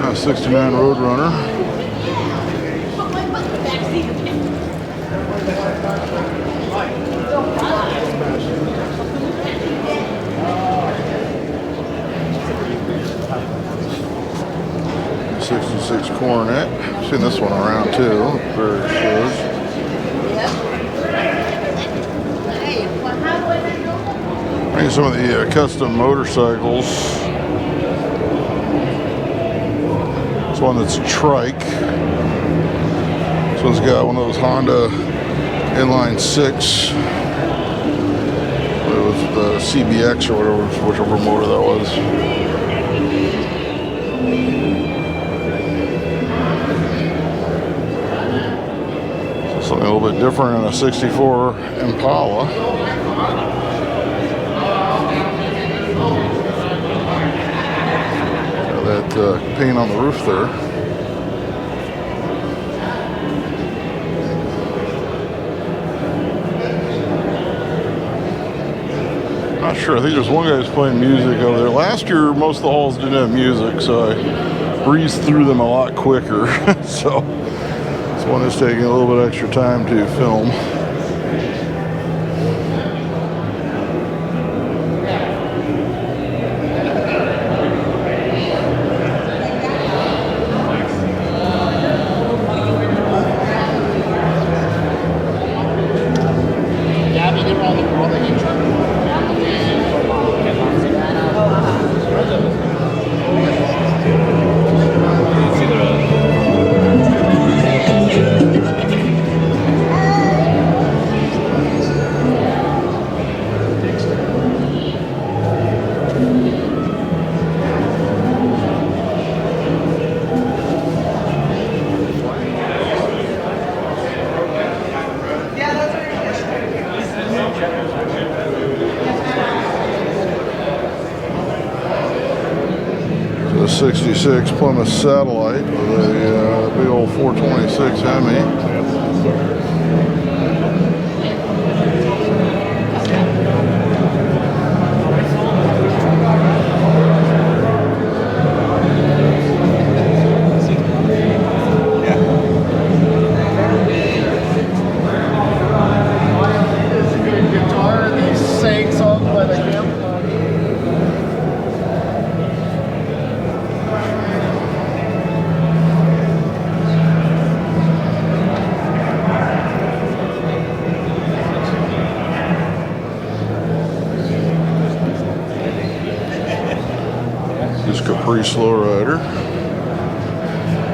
A 69 Roadrunner. '66 Coronet. I've seen this one around too. Various shows. I think some of the custom motorcycles. This one that's trike. This one's got one of those Honda inline 6. It was the CBX or whatever, whichever motor that was. So something a little bit different in a 64 Impala. That paint on the roof there. Not sure. I think there's one guy who's playing music over there. Last year, most of the halls didn't have music, so I breezed through them a lot quicker. So this one is taking a little bit extra time to film. The 66 Plymouth Satellite with a big old 426 Hemi. Guitar, they sang songs by the hymn. This Caprice Lowrider.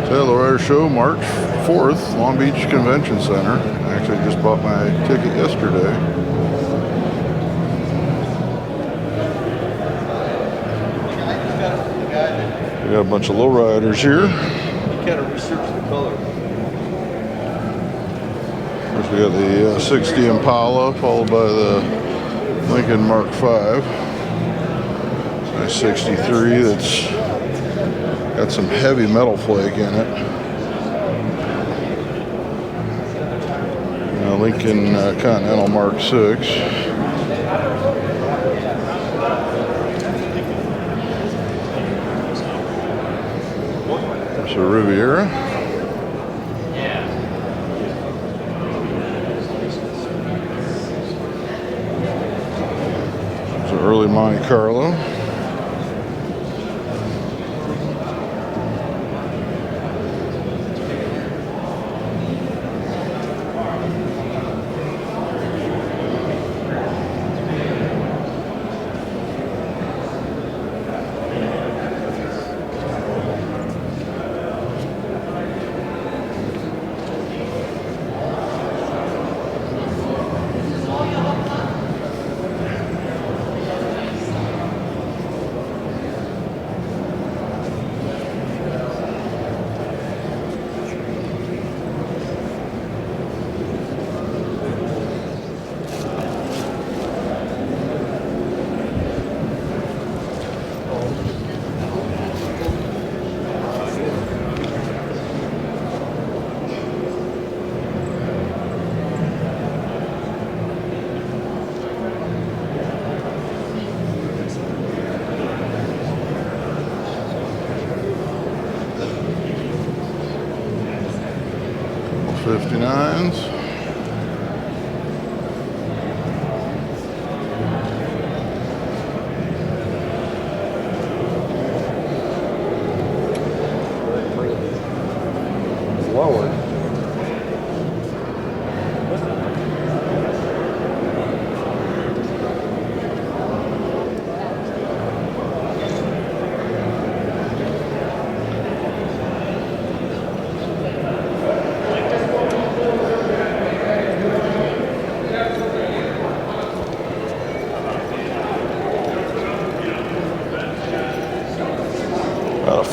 Lowrider Show, March 4th, Long Beach Convention Center. Actually just bought my ticket yesterday. We got a bunch of lowriders here. You gotta research the color. First we got the 60 Impala, followed by the Lincoln Mark V. Nice 63 that's got some heavy metal flake in it. Lincoln Continental Mark VI. There's a Riviera. There's an early Monte Carlo.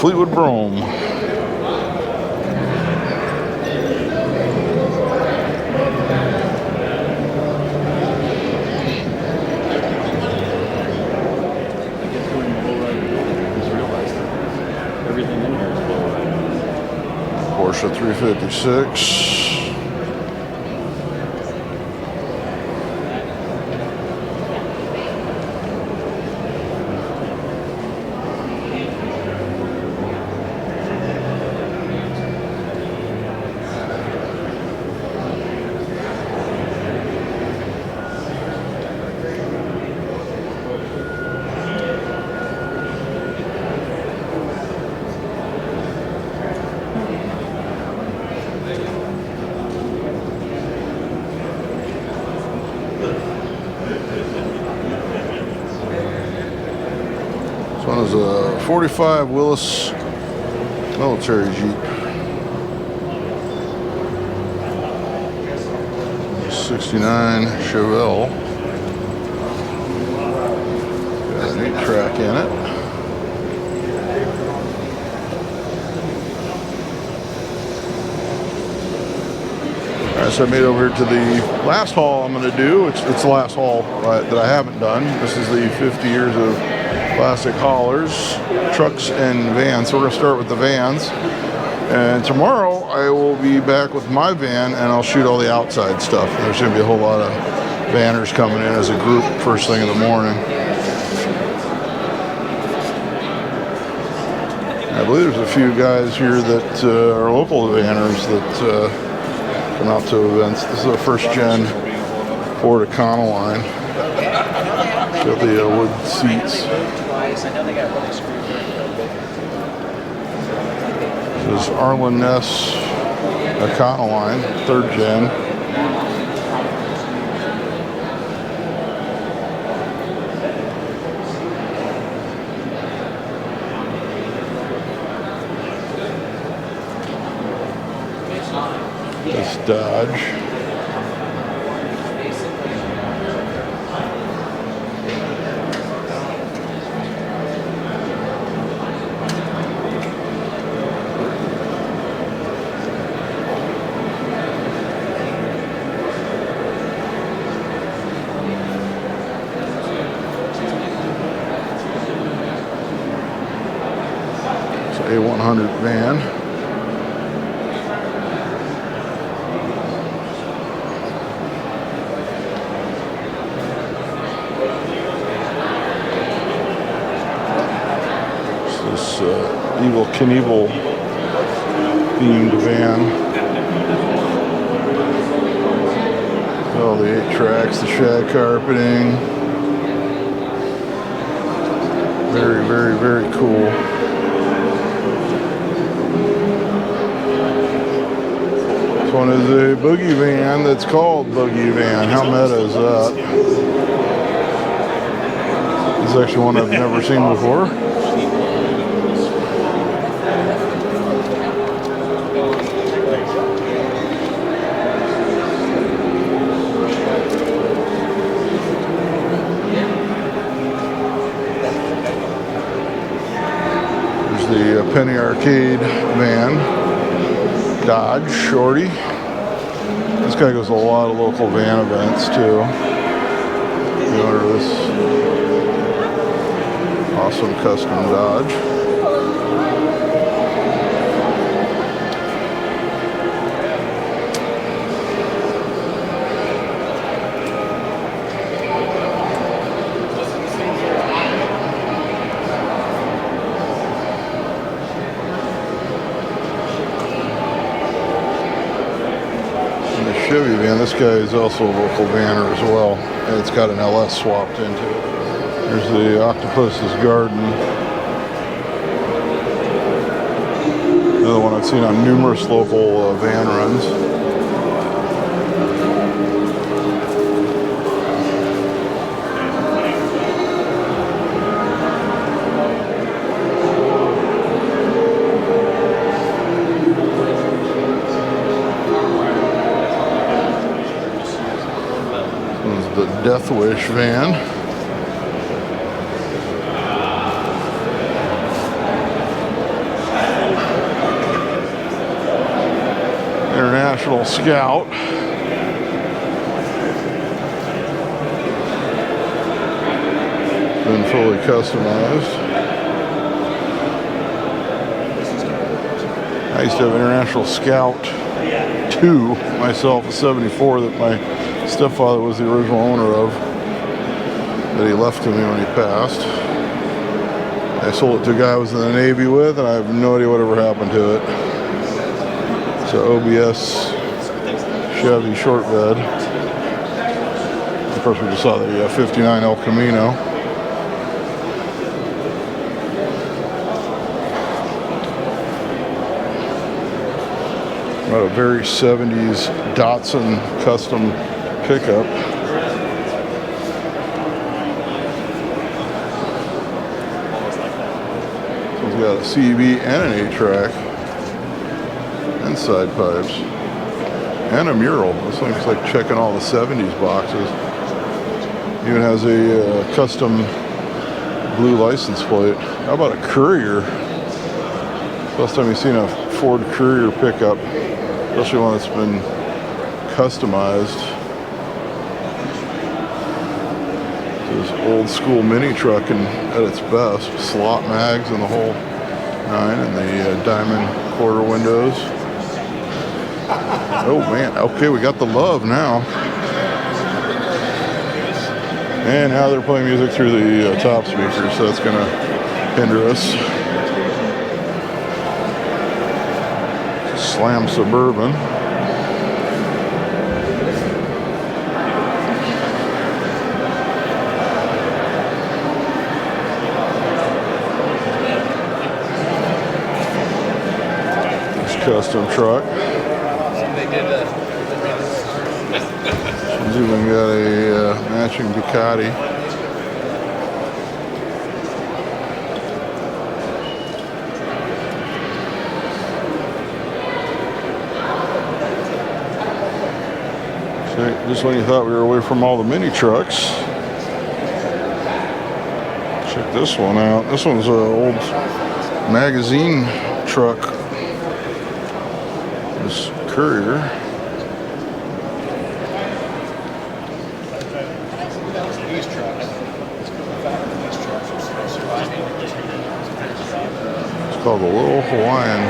Fleetwood Brome. Everything in here is lowrider. Porsche 356. This one is a 45 Willis military Jeep. 69 Chevelle. Got an 8-track in it. Alright, so I made over here to the last haul I'm going to do. It's the last haul that I haven't done. This is the 50 years of classic haulers, trucks, and vans. So we're going to start with the vans. And tomorrow I will be back with my van and I'll shoot all the outside stuff. There's going to be a whole lot of vanners coming in as a group first thing in the morning. I believe there's a few guys here that are local vanners that come out to events. This is a first gen Ford Econoline. Got the wood seats. This is Arlen Ness Econoline, 3rd gen. This Dodge. A100 van. This Evil Knievel themed van. All the 8 tracks, the shag carpeting. Very, very, very cool. This one is a Boogie van that's called Boogie van. How meta is that? This is actually one I've never seen before. There's the Penny Arcade van. Dodge Shorty. This guy goes to a lot of local van events too. The owner of this awesome custom Dodge. Chevy van. This guy is also a local vanner as well. And it's got an LS swapped into it. There's the Octopus's Garden. Another one I've seen on numerous local van runs. The Death Wish van. International Scout. Been fully customized. I used to have International Scout 2 myself, a 74 that my stepfather was the original owner of, that he left to me when he passed. I sold it to a guy I was in the Navy with, and I have no idea whatever happened to it. It's an OBS Chevy short bed. Of course, we just saw the 59 El Camino. Got a very 70s Datsun custom pickup. So it's got a CB and an 8-track and side pipes and a mural. This thing's like checking all the 70s boxes. Even has a custom blue license plate. How about a Courier? Last time you've seen a Ford Courier pickup, especially one that's been customized. This old school mini truck and at its best. Slot mags and the whole nine, and the diamond quarter windows. Oh man, okay, we got the love now. And now they're playing music through the top speakers, so that's gonna hinder us. Slam Suburban. This custom truck. She's even got a matching Ducati. Just when you thought we were away from all the mini trucks, check this one out. This one's an old magazine truck. This Courier. It's called the Little Hawaiian.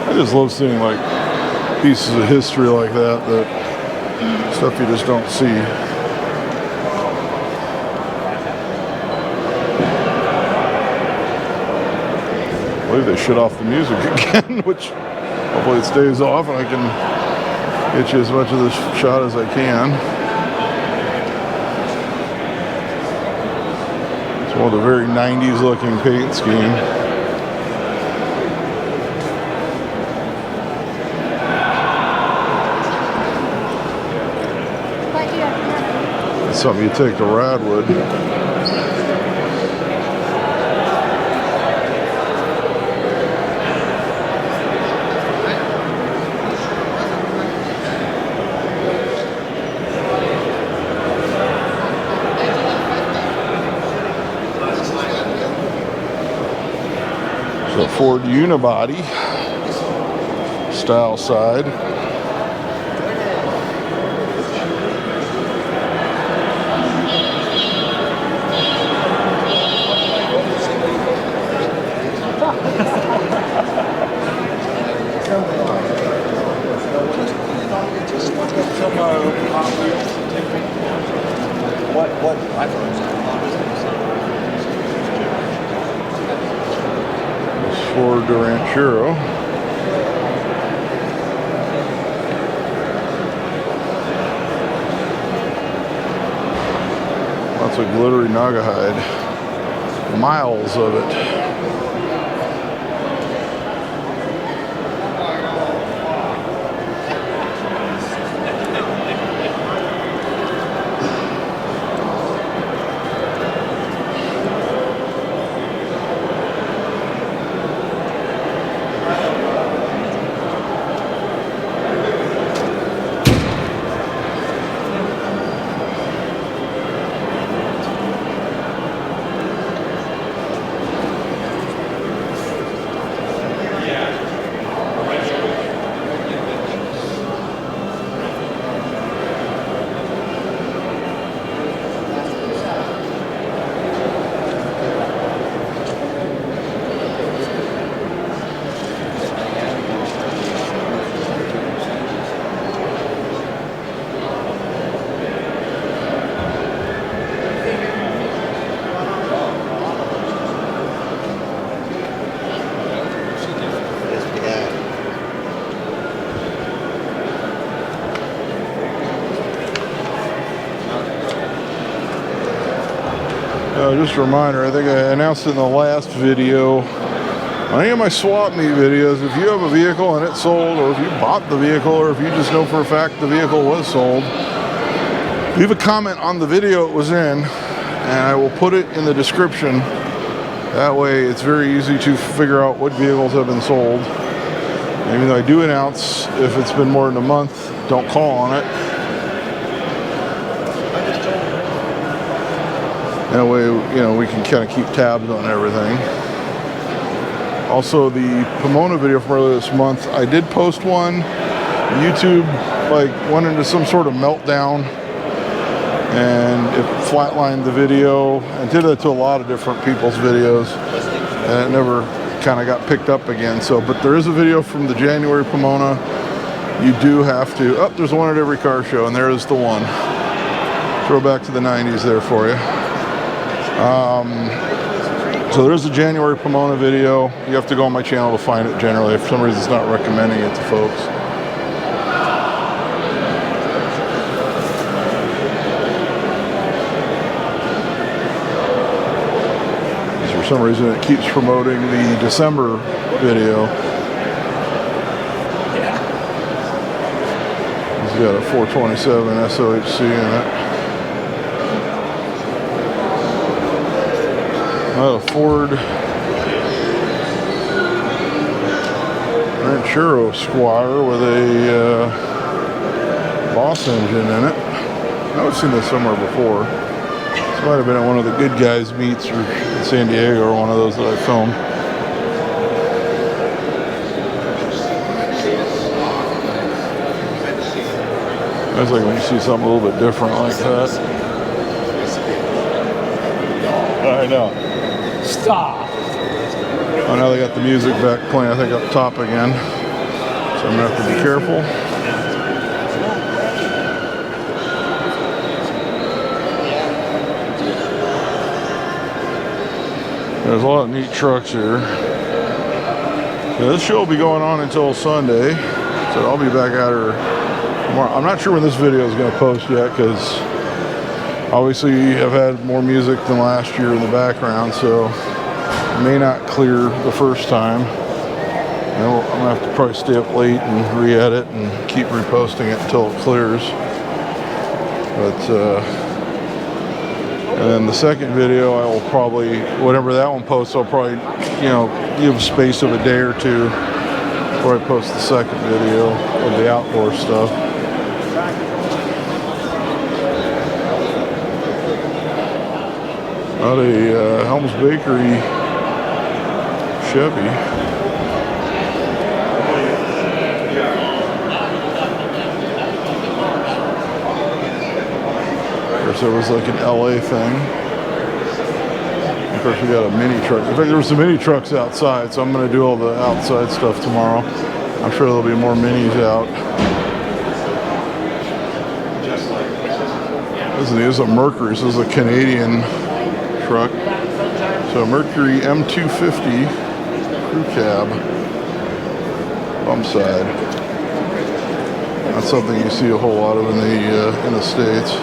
I just love seeing like pieces of history like that, stuff you just don't see. I believe they shut off the music again, which hopefully it stays off and I can get you as much of this shot as I can. It's one of the very 90s looking paint scheme. Something you take to Radwood. So Ford Unibody style side. Ford Ranchero. Lots of glittery Naugahyde. Miles of it. just a reminder, I think I announced it in the last video. On any of my swap meet videos, if you have a vehicle and it's sold, or if you bought the vehicle, or if you just know for a fact the vehicle was sold, leave a comment on the video it was in, and I will put it in the description. That way it's very easy to figure out what vehicles have been sold. And even though I do announce if it's been more than a month, don't call on it. That way, you know, we can kind of keep tabs on everything. Also, the Pomona video from earlier this month, I did post one. YouTube like went into some sort of meltdown, and it flatlined the video, and did it to a lot of different people's videos, and it never kind of got picked up again. So, but there is a video from the January Pomona. You do have to, oh, there's one at every car show, and there is the one. Throw back to the 90s there for you. So there's a January Pomona video. You have to go on my channel to find it generally. For some reason it's not recommending it to folks. For some reason it keeps promoting the December video. He's got a 427 SOHC in it. A Ford Ranchero Squire with a Boss engine in it. I've seen this somewhere before. This might have been at one of the Good Guys meets or in San Diego, or one of those that I filmed. It's like when you see something a little bit different like that. I know. Stop. Oh, now they got the music back playing, I think, up top again. So I'm going to have to be careful. There's a lot of neat trucks here. Yeah, this show will be going on until Sunday, so I'll be back at her tomorrow. I'm not sure when this video is going to post yet, because obviously I've had more music than last year in the background, so it may not clear the first time. I'm going to have to probably stay up late and re-edit and keep reposting it until it clears. But, and then the second video, I will probably, whenever that one posts, I'll probably, you know, give space of a day or two before I post the second video of the outdoor stuff. Not a Helms Bakery Chevy. Of course, there was like an LA thing. Of course, we got a mini truck. In fact, there were some mini trucks outside, so I'm going to do all the outside stuff tomorrow. I'm sure there'll be more minis out. This is a Mercury. This is a Canadian truck. So Mercury M250 crew cab, bump side. That's something you see a whole lot of in the States.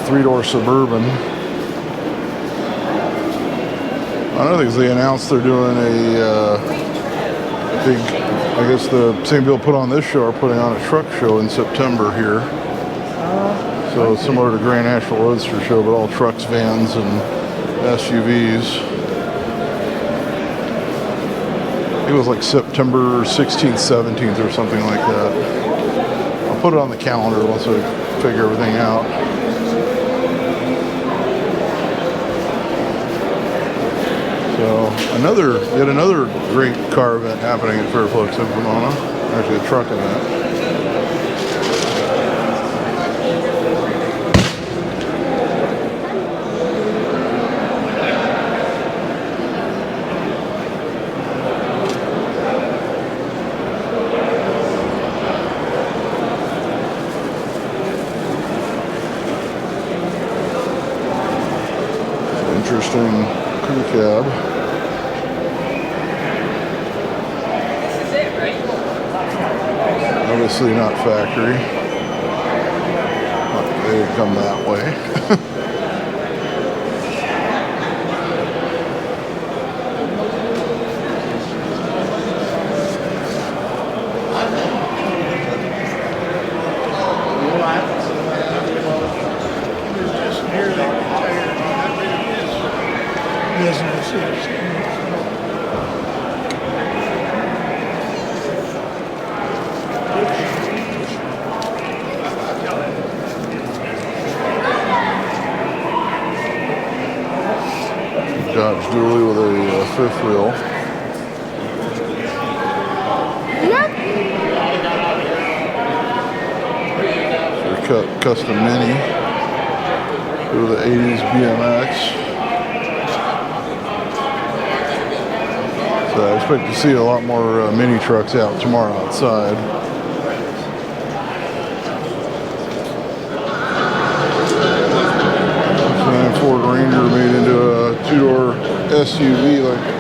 3-door Suburban. Another thing is they announced they're doing a big, I guess the same people put on this show are putting on a truck show in September here. So it's similar to Grand National Roadster Show, but all trucks, vans, and SUVs. I think it was like September 16th, 17th or something like that. I'll put it on the calendar once I figure everything out. So yet another great car event happening at Fairplex in Pomona. Actually a truck event. interesting crew cab. This is it, right? Obviously not factory. They come that way. Dodge dually with a fifth wheel. Custom Mini with the 80s BMX. So I expect to see a lot more mini trucks out tomorrow outside. And Ford Ranger made into a two-door SUV like.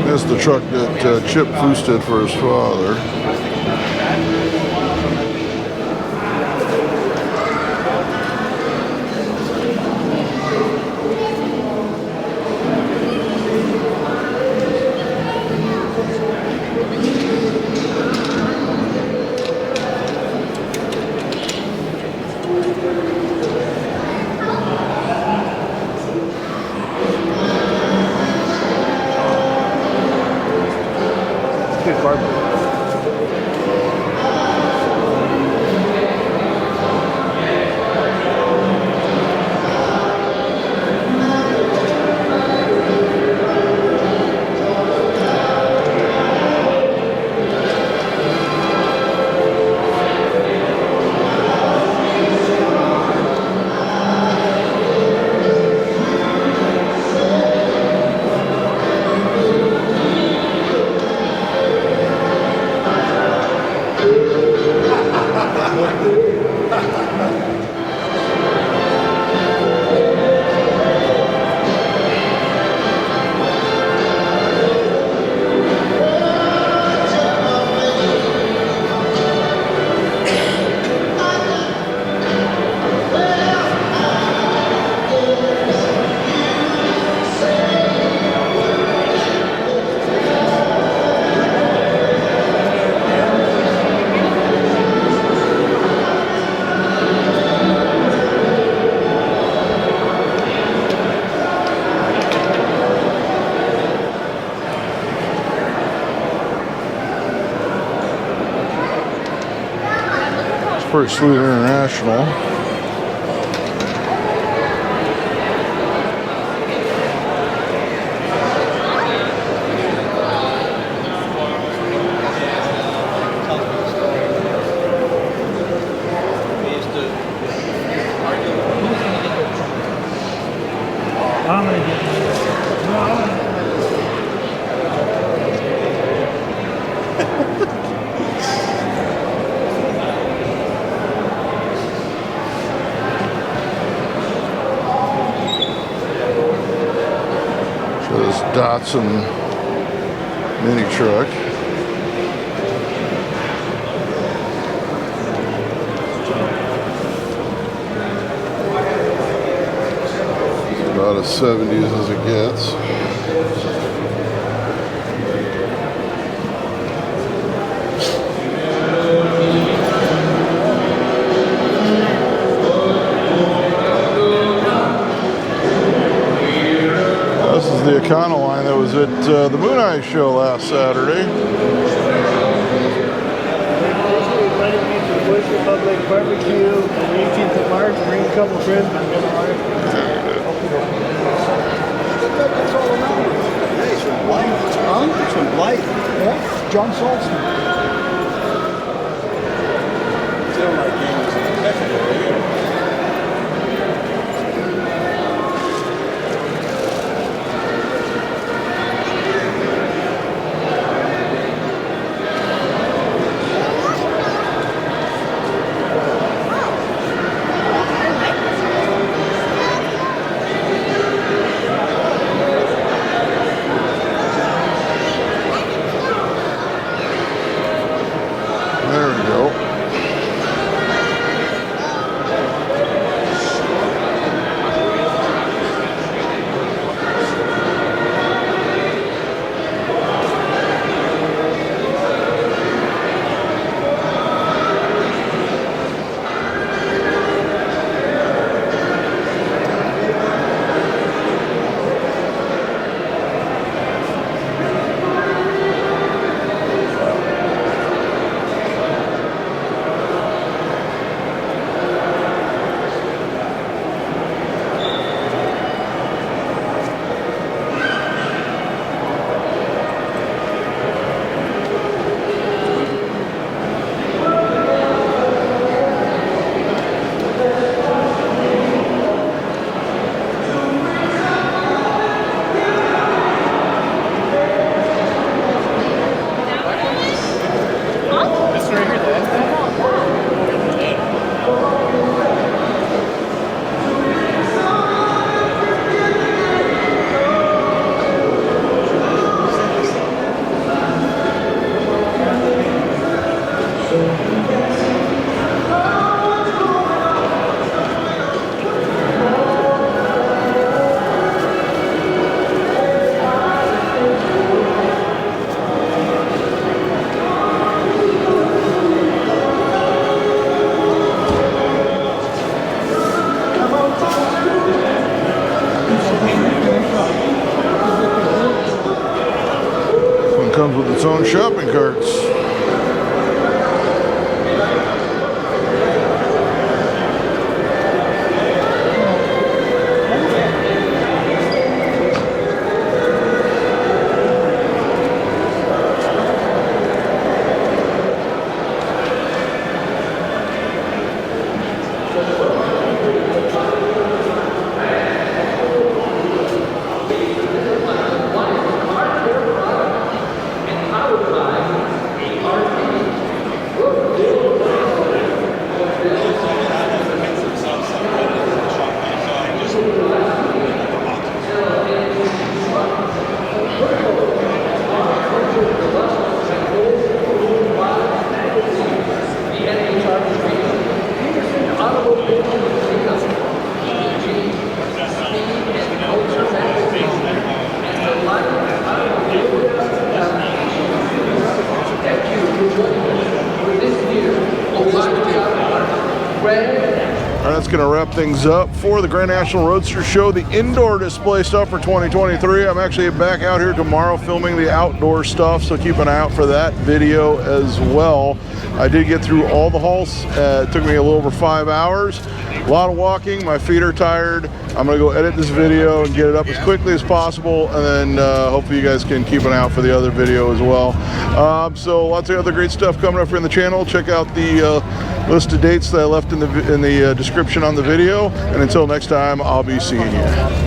That's the truck that Chip boosted for his father. Suede International. Johnson mini truck. About as 70s as it gets. This is the Econoline that was at the Moon Eye show last Saturday. Bush Republic barbecue on the 18th of March. Bring a couple friends. I'm gonna That's all around. Hey, it's from Blight. Huh? It's from Blight. Yeah. John Saltzman. Still like games in the secondary. Comes with its own shopping carts. That's going to wrap things up for the Grand National Roadster Show, the indoor display stuff for 2023. I'm actually back out here tomorrow filming the outdoor stuff, so keep an eye out for that video as well. I did get through all the halls. It took me a little over 5 hours. A lot of walking. My feet are tired. I'm going to go edit this video and get it up as quickly as possible, and then hopefully you guys can keep an eye out for the other video as well. So lots of other great stuff coming up here on the channel. Check out the list of dates that I left in the description on the video, and until next time, I'll be seeing you.